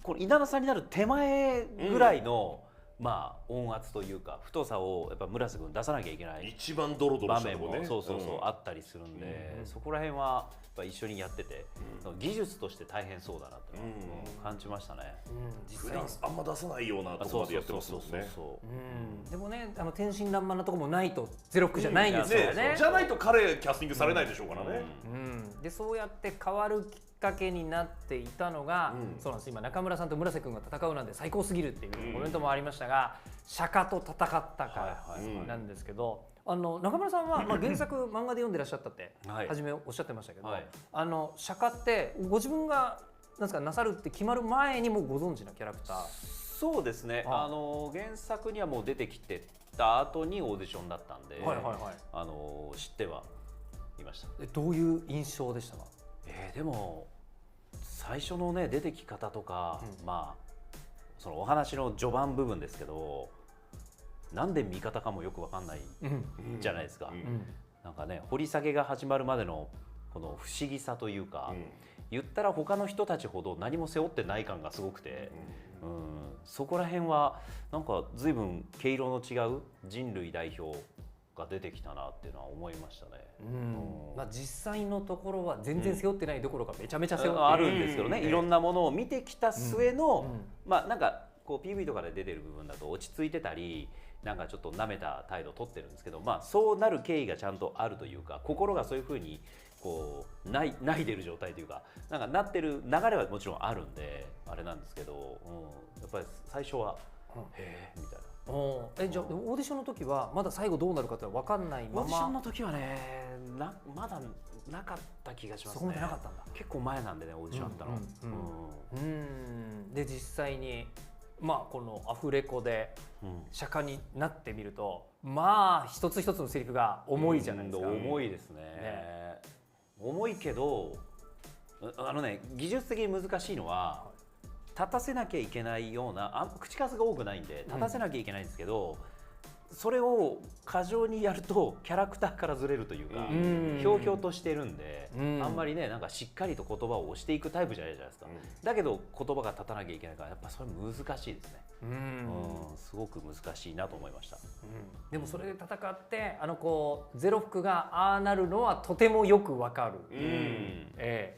の稲田さんになる手前ぐらいの音圧というか太さをやっぱ村瀬君出さなきゃいけない一番ドロドロした場面もあったりするんで、そこら辺はやっぱ一緒にやってて技術として大変そうだなって感じましたね。普段あんま出さないようなところまでやってますもんね。でもね天真爛漫なところもないとゼロ服じゃないんですよね。じゃないと彼キャスティングされないでしょうからね。でそうやって変わるきっかけになっていたのが、そうなんです。今中村さんと村瀬君が戦うなんて最高すぎるっていうコメントもありましたが、釈迦と戦ったからなんですけど、中村さんは原作漫画で読んでらっしゃったって初めおっしゃってましたけど、釈迦ってご自分がなさるって決まる前にもご存知なキャラクター。そうですね。原作にはもう出てきてた後にオーディションだったんで、知ってはいました。どういう印象でしたか？でも最初のね出てき方とか、そのお話の序盤部分ですけど、なんで味方かもよく分かんないじゃないですか。なんかね掘り下げが始まるまでのこの不思議さというか、言ったら他の人たちほど何も背負ってない感がすごくて、そこら辺はなんか随分毛色の違う人類代表が出てきたなっていうのは思いましたね。まあ実際のところは全然背負ってないどころかめちゃめちゃ背負ってあるんですけどね、いろんなものを見てきた末の、まあなんかこう PV とかで出てる部分だと落ち着いてたりなんかちょっと舐めた態度を取ってるんですけど、まあそうなる経緯がちゃんとあるというか、心がそういうふうにこうないでる状態というか、なんかなってる流れはもちろんあるんであれなんですけど、やっぱり最初はへえみたいな。じゃあオーディションの時はまだ最後どうなるかって分かんないまま。オーディションの時はねまだなかった気がしますね。そこまでなかったんだ。結構前なんでね、オーディションあったの。で実際にまあこのアフレコで釈迦になってみると、まあ一つ一つのセリフが重いじゃないですか。重いですね。重いけど技術的に難しいのは立たせなきゃいけないような口数が多くないんで立たせなきゃいけないんですけど、それを過剰にやるとキャラクターからずれるというか、ひょうひょうとしてるんで、あんまりねなんかしっかりと言葉を押していくタイプじゃないじゃないですか。だけど言葉が立たなきゃいけないからやっぱそれ難しいですね。すごく難しいなと思いました。でもそれで戦ってこうゼロ服がああなるのはとてもよくわかる。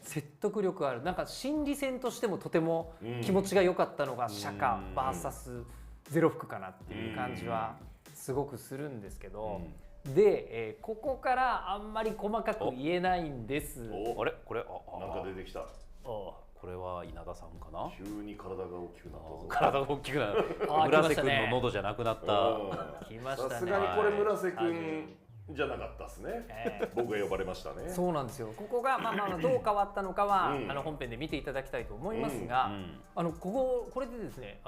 説得力ある。なんか心理戦としてもとても気持ちが良かったのが釈迦 VS ゼロ服かなっていう感じはすごくするんですけど、で、ここからあんまり細かく言えないんです。あれこれなんか出てきた。これは稲田さんかな。急に体が大きくなったぞ。体が大きくなる。村瀬君の喉じゃなくなった。来ましたね。さすがにこれ村瀬君じゃなかったですね。僕が呼ばれましたね。そうなんですよ。ここがまあどう変わったのかは本編で見ていただきたいと思いますが、これでですね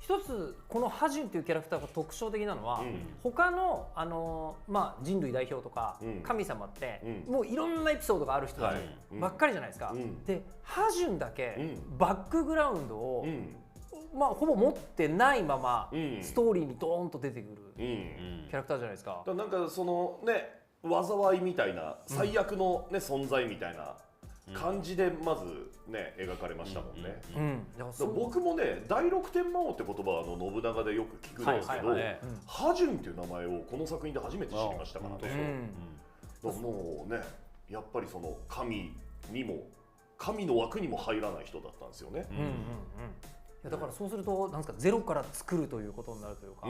一つこのハジュンというキャラクターが特徴的なのは、他の人類代表とか神様ってもういろんなエピソードがある人たちばっかりじゃないですか。でハジュンだけバックグラウンドをほぼ持ってないままストーリーにドーンと出てくるキャラクターじゃないですか。なんかそのね災いみたいな最悪のね存在みたいな感じでまずね描かれましたもんね。僕もね第六天魔王って言葉は信長でよく聞くんですけど、ハジュンっていう名前をこの作品で初めて知りましたからね。もうねやっぱりその神の枠にも入らない人だったんですよね。だからそうするとなんですか、ゼロから作るということになるというか、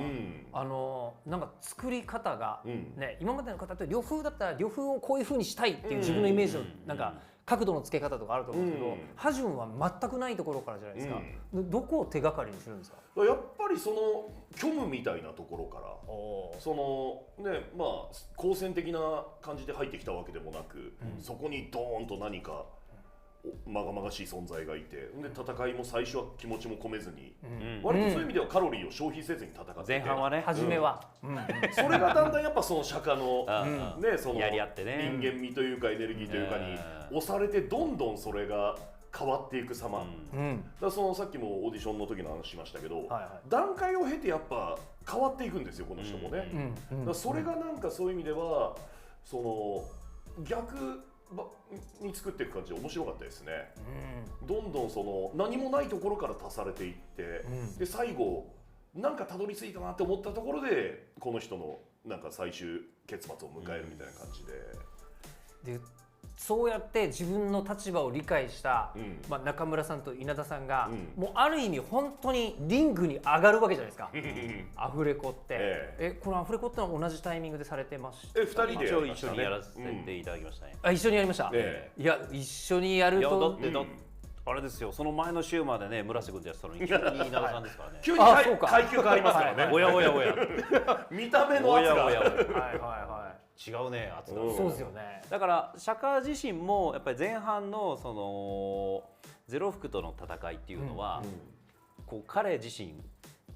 なんか作り方がね、今までの方って呂布だったら呂布をこういう風にしたいっていう自分のイメージのなんか角度の付け方とかあると思うんですけど、ハジュンは全くないところからじゃないですか。どこを手がかりにするんですか。やっぱりその虚無みたいなところからそのね好戦的な感じで入ってきたわけでもなく、そこにドーンと何かまがまがしい存在がいて、で戦いも最初は気持ちも込めずに、割とそういう意味ではカロリーを消費せずに戦ってて、前半はね初めは、それがだんだんやっぱその釈迦のねそのやり合ってね人間味というかエネルギーというかに押されてどんどんそれが変わっていく様、だからそのさっきもオーディションの時の話しましたけど、段階を経てやっぱ変わっていくんですよこの人もね。だからそれがなんかそういう意味ではその逆に作っていく感じで面白かったですね。どんどんその何もないところから足されていって、で最後なんかたどり着いたなって思ったところでこの人のなんか最終結末を迎えるみたいな感じで。そうやって自分の立場を理解した、中村さんと稲田さんが、もうある意味本当にリングに上がるわけじゃないですか。アフレコって、このアフレコってのは同じタイミングでされてました。2人で一緒にやらせていただきましたね。一緒にやりました。いや一緒にやると。あれですよ、その前の週までね村瀬君とやってたのに急に稲田さんですからね。急に階級変わりますからね。おやおやおや。見た目の圧が。違うね圧が。そうですよね。だから釈迦自身もやっぱり前半のそのゼロ服との戦いっていうのは、こう彼自身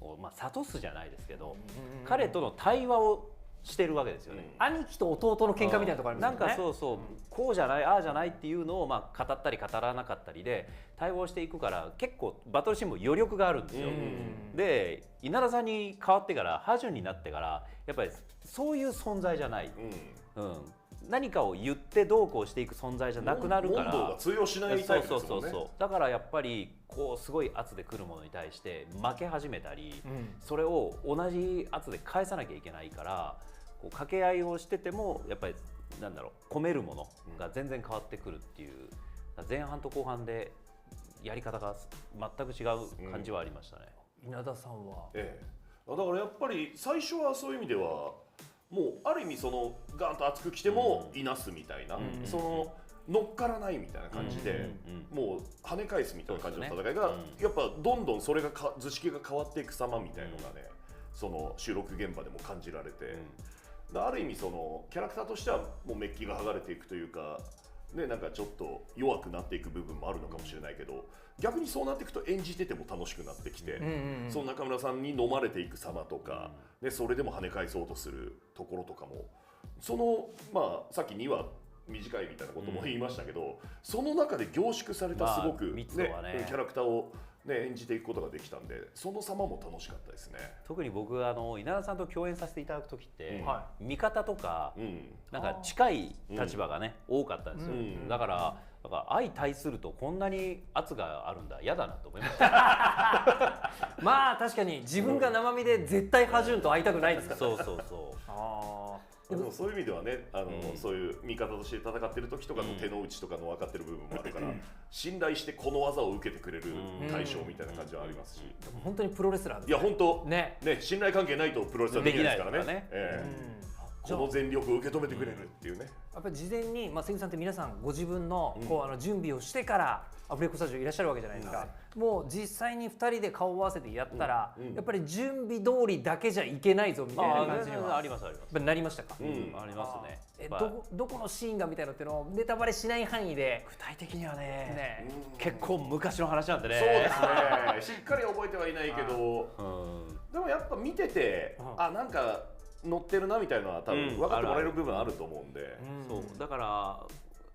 を諭すじゃないですけど、彼との対話をしてるわけですよね。兄貴と弟の喧嘩みたいなところあるんですよね。なんかそうそうこうじゃないああじゃないっていうのを語ったり語らなかったりで対応していくから結構バトルシーンも余力があるんですよ。で稲田さんに変わってからハジュンになってからやっぱりそういう存在じゃない、何かを言ってどうこうしていく存在じゃなくなるから、問答が通用しないタイプですもんね。だからやっぱりこうすごい圧で来るものに対して負け始めたり、それを同じ圧で返さなきゃいけないからこう掛け合いをしててもやっぱりなんだろう込めるものが全然変わってくるっていう、前半と後半でやり方が全く違う感じはありましたね。稲田さんは、だからやっぱり最初はそういう意味ではもうある意味そのガンと厚く来てもいなすみたいな、その乗っからないみたいな感じで、もう跳ね返すみたいな感じの戦いが、やっぱどんどんそれが図式が変わっていく様みたいのがね、その収録現場でも感じられて、ある意味そのキャラクターとしてはもうメッキが剥がれていくというか、ね、なんかちょっと弱くなっていく部分もあるのかもしれないけど、逆にそうなっていくと演じてても楽しくなってきて、その中村さんに飲まれていく様とか、ね、それでも跳ね返そうとするところとかも、そのまあさっき2話短いみたいなことも言いましたけど、その中で凝縮されたすごく、ねキャラクターを、ね、演じていくことができたんで、その様も楽しかったですね。特に僕稲田さんと共演させていただく時って、味方とか、なんか近い立場がね、多かったんですよ。だから相対するとこんなに圧があるんだ、嫌だなと思いました。まあ確かに自分が生身で絶対ハジュンと会いたくないですから。そうそうそう。でもそういう意味ではね、そういう味方として戦ってる時とかの手の内とかの分かってる部分もあるから、信頼してこの技を受けてくれる対象みたいな感じはありますし、本当にプロレスラーですね。いや本当ね、信頼関係ないとプロレスラーできないですからね。この全力を受け止めてくれるっていうね。やっぱり事前に関さんって皆さんご自分のこう準備をしてからアフレコスタジオいらっしゃるわけじゃないですか。もう実際に2人で顔を合わせてやったら、やっぱり準備通りだけじゃいけないぞみたいな感じにはありますあります。なりましたか。ありますね。どこのシーンがみたいなっていうのをネタバレしない範囲で。具体的にはね、結構昔の話なんでね。そうですね。しっかり覚えてはいないけど、でもやっぱ見てて、なんか乗ってるなみたいなのは多分分かってもらえる部分あると思うんで、そうだから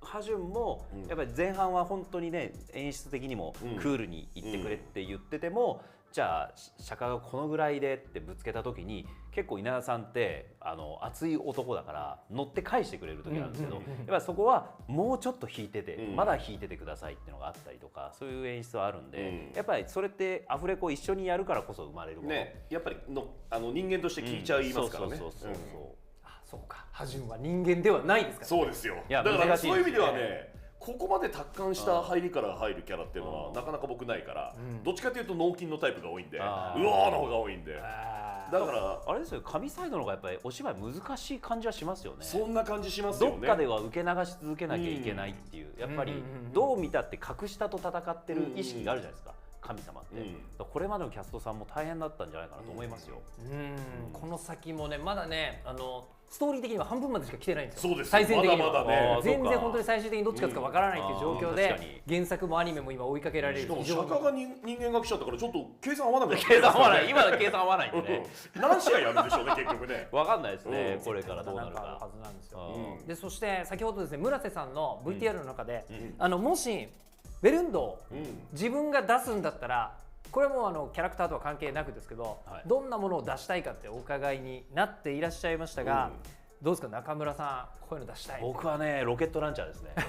ハジュンもやっぱり前半は本当にね演出的にもクールに言ってくれって言ってても、じゃあ釈迦がこのぐらいでってぶつけた時に結構稲田さんって熱い男だから乗って返してくれる時なんですけど、やっぱりそこはもうちょっと引いてて、まだ引いててくださいっていうのがあったりとか、そういう演出はあるんで、やっぱりそれってアフレコ一緒にやるからこそ生まれるもの、ね、やっぱり人間として聞いちゃいますからね。そうか、ハジュンは人間ではないですから。そうですよ。だからそういう意味ではね、ここまで達観した入りから入るキャラっていうのはなかなか僕ないから、どっちかというと脳筋のタイプが多いんで、うわーの方が多いんで、だからあれですよ、神サイドの方がやっぱりお芝居難しい感じはしますよね。そんな感じしますよね。どっかでは受け流し続けなきゃいけないっていう、やっぱりどう見たって格下と戦ってる意識があるじゃないですか。神様って、これまでのキャストさんも大変だったんじゃないかなと思いますよ。この先もね、まだね、ストーリー的には半分までしか来てないんですよ。そうです。最終的にまだね、全然本当に最終的にどっちかわからないっていう状況で、原作もアニメも今追いかけられる。しかも釈迦が人間が来ちゃったからちょっと計算合わなくなって。計算合わない。今の計算合わないんでね。何試合やるんでしょうね、結局ね。わかんないですね。これからどうなるか。はずなんですよ。で、そして先ほどですね、村瀬さんの VTR の中で、もしベルンドを自分が出すんだったら。これもキャラクターとは関係なくですけど、どんなものを出したいかってお伺いになっていらっしゃいましたが、どうですか中村さん、こういうの出したい？僕はね、ロケットランチャーですね。も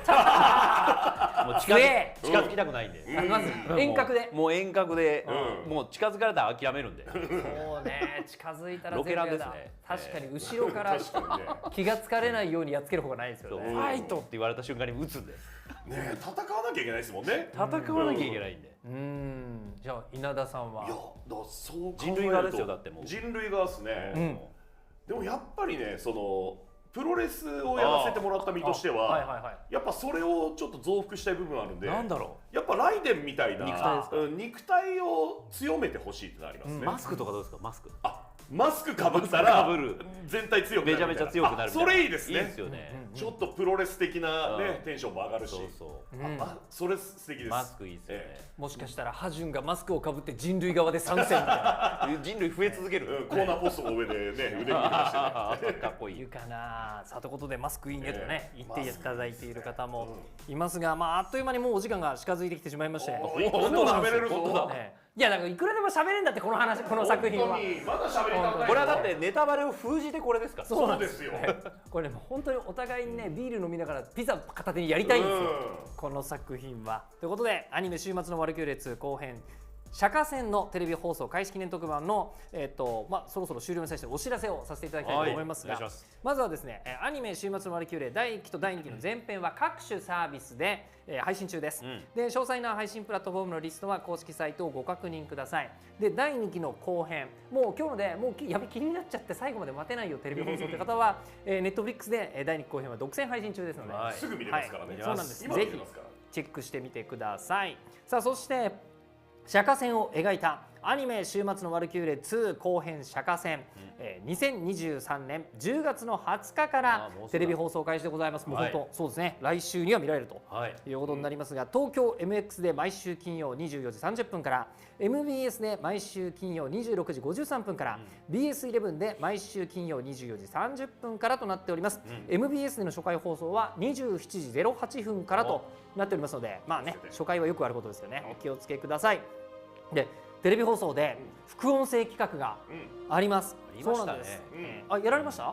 う近づきたくないんで、まず遠隔で、もう遠隔で、もう近づかれたら諦めるんで。そうね、近づいたらロケランですね。確かに後ろから気がつかれないようにやっつける方がないですよね。ファイトって言われた瞬間に撃つんで。ね、戦わなきゃいけないですもんね。戦わなきゃいけないんで。じゃあ稲田さんは。いや、そう人類側ですよ、だってもう。人類側ですね。でもやっぱりね、そのプロレスをやらせてもらった身としては、やっぱそれをちょっと増幅したい部分あるんで、なんだろう。やっぱライデンみたいな肉体肉体を強めてほしいってなりますね。マスクとかどうですか、マスク。マスクかぶったら全体強くなる、めちゃめちゃ強くなる。それいいですね。いいですよね。ちょっとプロレス的なねテンションも上がるし、それ素敵です。マスクいいですよね。もしかしたらハジュンがマスクをかぶって人類側で参戦みたいな。人類増え続ける。コーナーポストの上でね腕に出してかっこいい。いるかな。さあということでマスクいいねとね言っていただいている方もいますが、あっという間にもうお時間が近づいてきてしまいまして。本当喋れるぞ。いやだからいくらでも喋れんだってこの話、この作品は。まだ喋りたい。これはだってネタバレを封じてこれですから。そうですよ。これね本当にお互いにねビール飲みながらピザ片手にやりたいんですよ。この作品は。ということでアニメ週末のワルキューレ2後編釈迦戦のテレビ放送開始記念特番の、そろそろ終了に際してお知らせをさせていただきたいと思いますが、まずはですね、アニメ週末のワルキューレ第1期と第2期の前編は各種サービスで、配信中です、で詳細な配信プラットフォームのリストは公式サイトをご確認ください。で第2期の後編、もう今日のでもうやべ気になっちゃって最後まで待てないよテレビ放送という方は、Netflix で第2期後編は独占配信中ですので、すぐ見れますからね。そうなんです。ぜひチェックしてみてください。さあそして釈迦戦を描いたアニメ週末のワルキューレ2後編釈迦戦、2023年10月の20日からテレビ放送開始でございます。もう本当そうですね、来週には見られるということになりますが、東京 MX で毎週金曜24時30分から、 MBS で毎週金曜26時53分から、BS11 で毎週金曜24時30分からとなっております。MBS での初回放送は27時08分からとなっておりますので、まあね、初回はよくあることですよね。お気をつけください。でテレビ放送で副音声企画があります。そうなんです。あ、やられました？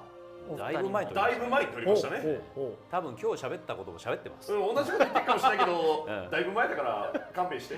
だいぶ前に撮りましたね。多分今日喋ったことも喋ってます。同じこと言ってるかもしれないけど、だいぶ前だから勘弁して。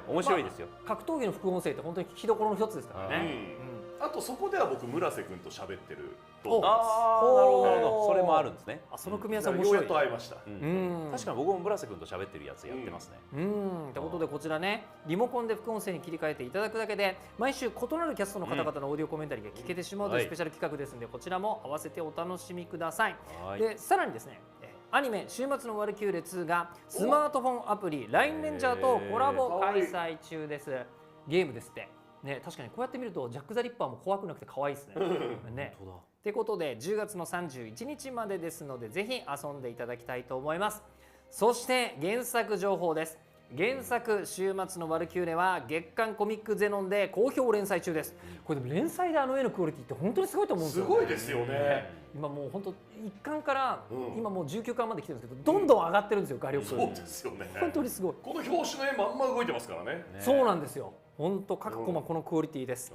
面白いですよ。格闘技の副音声って本当に聞きどころの一つですからね。あとそこでは僕村瀬君と喋ってると思います。ああ、なるほど。それもあるんですね。その組み合わせ面白い。ようやっと会いました。確かに僕も村瀬君と喋ってるやつやってますね。ということでこちらね、リモコンで副音声に切り替えていただくだけで毎週異なるキャストの方々のオーディオコメンタリーが聞けてしまうというスペシャル企画ですので、こちらも合わせてお楽しみください。でさらにですね、アニメ週末のワルキューレ2がスマートフォンアプリ LINE レンジャーとコラボ開催中です。ゲームですってね。確かにこうやって見るとジャック・ザ・リッパーも怖くなくて可愛いですね。ね。ってことで10月の31日までですので、ぜひ遊んでいただきたいと思います。そして原作情報です。原作週末のワルキューレは月刊コミックゼノンで好評連載中です。これでも連載であの絵のクオリティって本当にすごいと思うんですよ。すごいですよね。今もう本当1巻から今もう19巻まで来てるんですけど、どんどん上がってるんですよ、画力。そうですよね。本当にすごい。この表紙の絵まんま動いてますからね。そうなんですよ。本当各コマこのクオリティです。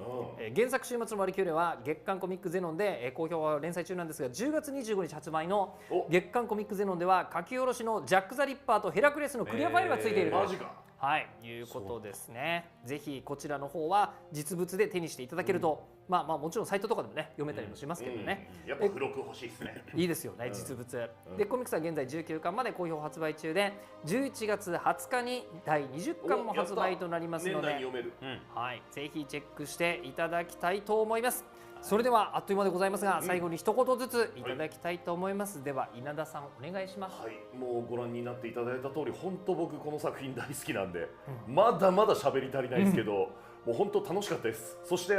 原作週末のワルキューレは月刊コミックゼノンで好評連載中なんですが、10月25日発売の月刊コミックゼノンでは書き下ろしのジャック・ザ・リッパーとヘラクレスのクリアファイルがついていると。マジか。はい、いうことですね。ぜひこちらの方は実物で手にしていただけると、まあもちろんサイトとかでもね読めたりもしますけどね。やっぱ付録欲しいですね。いいですよね、実物。でコミックスは現在19巻まで好評発売中で、11月20日に第20巻も発売となりますので、はい、ぜひチェックしていただきたいと思います。それではあっという間でございますが、最後に一言ずついただきたいと思います。では稲田さんお願いします。はい、もうご覧になっていただいた通り、本当僕この作品大好きなんで、まだまだ喋り足りないですけど、もう本当楽しかったです。そして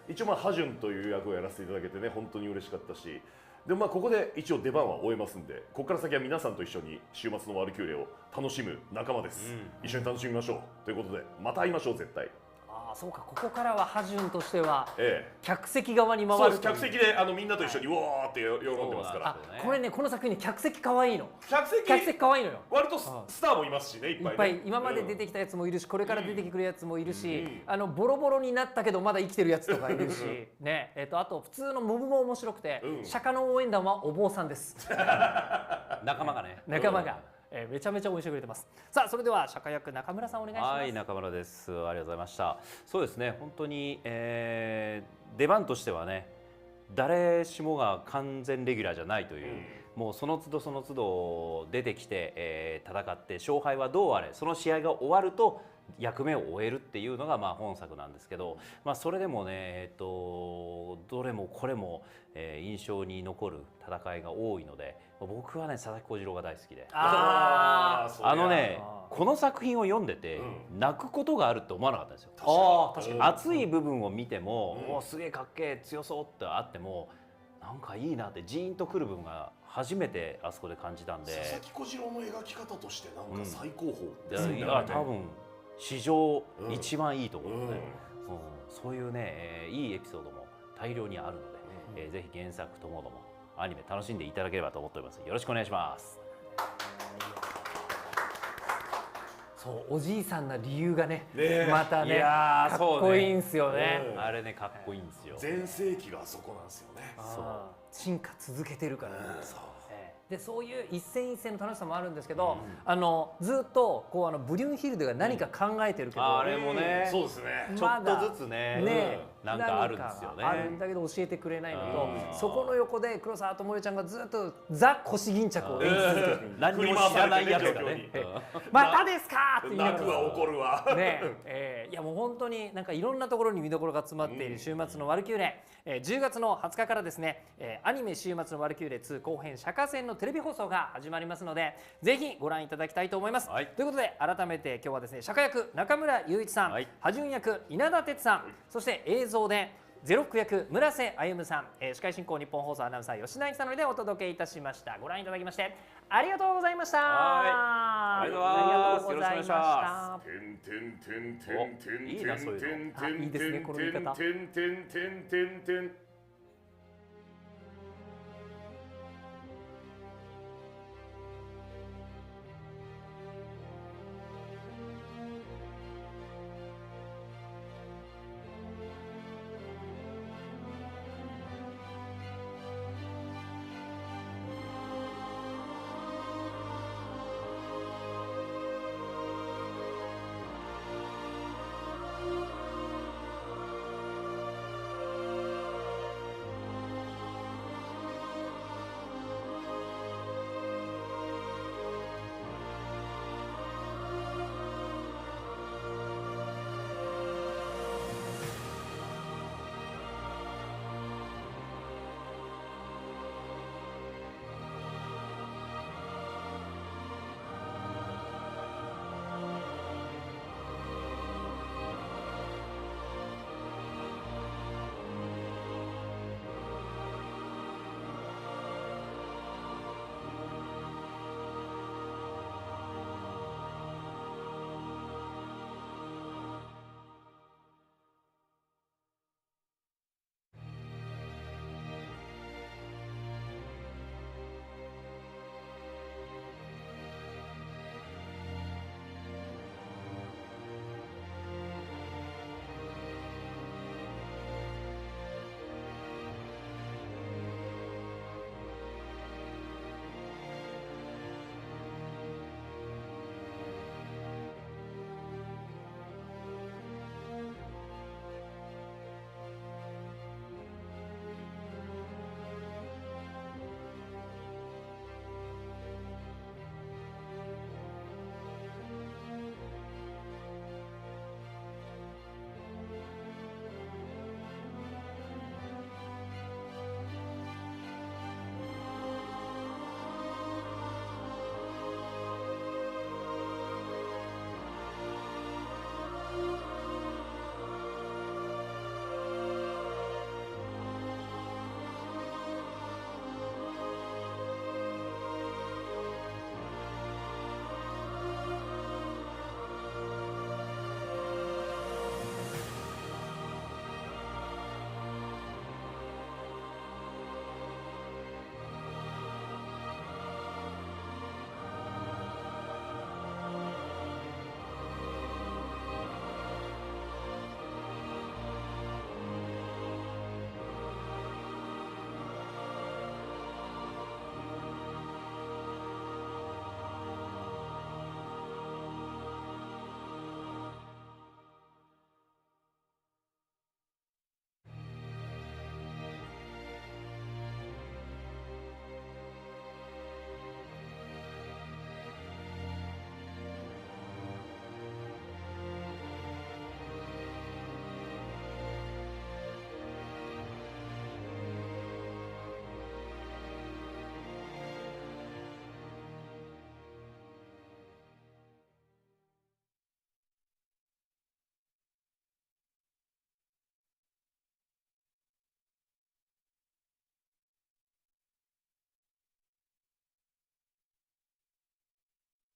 一応ハジュンという役をやらせていただけてね、本当に嬉しかったし、でここで一応出番は終えますんで、ここから先は皆さんと一緒に週末のワルキューレを楽しむ仲間です。一緒に楽しみましょうということで、また会いましょう絶対。そうか、ここからはハジュンとしては客席側に回る。そうです、客席でみんなと一緒にうわーって喜んでますから。これね、この作品ね、客席可愛いの。客席可愛いのよ。割とスターもいますしね、いっぱい。今まで出てきたやつもいるし、これから出てくるやつもいるし、ボロボロになったけどまだ生きてるやつとかいるしね。あと普通のモブも面白くて、釈迦の応援団はお坊さんです。仲間がね。仲間が。めちゃめちゃ応援してくれてます。さあ、それでは釈迦役中村さんお願いします。はい、中村です。ありがとうございました。そうですね、本当に、出番としてはね、誰しもが完全レギュラーじゃないという、もうその都度その都度出てきて、戦って勝敗はどうあれ、その試合が終わると役目を終えるっていうのが本作なんですけど、それでもね、どれもこれも、印象に残る戦いが多いので、僕はね佐々木小次郎が大好きで、この作品を読んでて、泣くことがあるって思わなかったんですよ。確かに熱い部分を見ても、すげえかっけえ強そうってあっても、なんかいいなってジーンとくる部分が初めてあそこで感じたんで、佐々木小次郎の描き方としてなんか最高峰、多分史上一番いいと思うので、そういうね、いいエピソードも大量にあるので、ぜひ原作ともどもアニメ楽しんでいただければと思っております。よろしくお願いします。そう、おじいさんな理由がね、またね、かっこいいんすよね。あれね、かっこいいんですよ。全盛期があそこなんですよね。進化続けてるから。でそういう一戦一戦の楽しさもあるんですけど、ずっとこうブリュンヒルデが何か考えてるけど、あれもね、そうですね、ちょっとずつね、なんかあるんですよね。あるんだけど教えてくれないのと、そこの横で黒沢智恵ちゃんがずっとザ腰巾着を演じ続けてる。何にも知らないやつがね、またですかって言いながら、泣くは怒るわ。いやもう本当になんかいろんなところに見どころが詰まっている週末のワルキューレ、10月の20日からですね、アニメ週末のワルキューレ2後編釈迦戦のテレビ放送が始まりますので、ぜひご覧いただきたいと思います。ということで改めて今日はですね、釈迦役中村雄一さん、ハジュン役稲田哲さん、そして映像でゼロック役村瀬歩さん、司会進行日本放送アナウンサー吉田久典でお届けいたしました。ご覧いただきましてありがとうございました。ありがとうございました。いいなそういうの。いいですねこの言い方。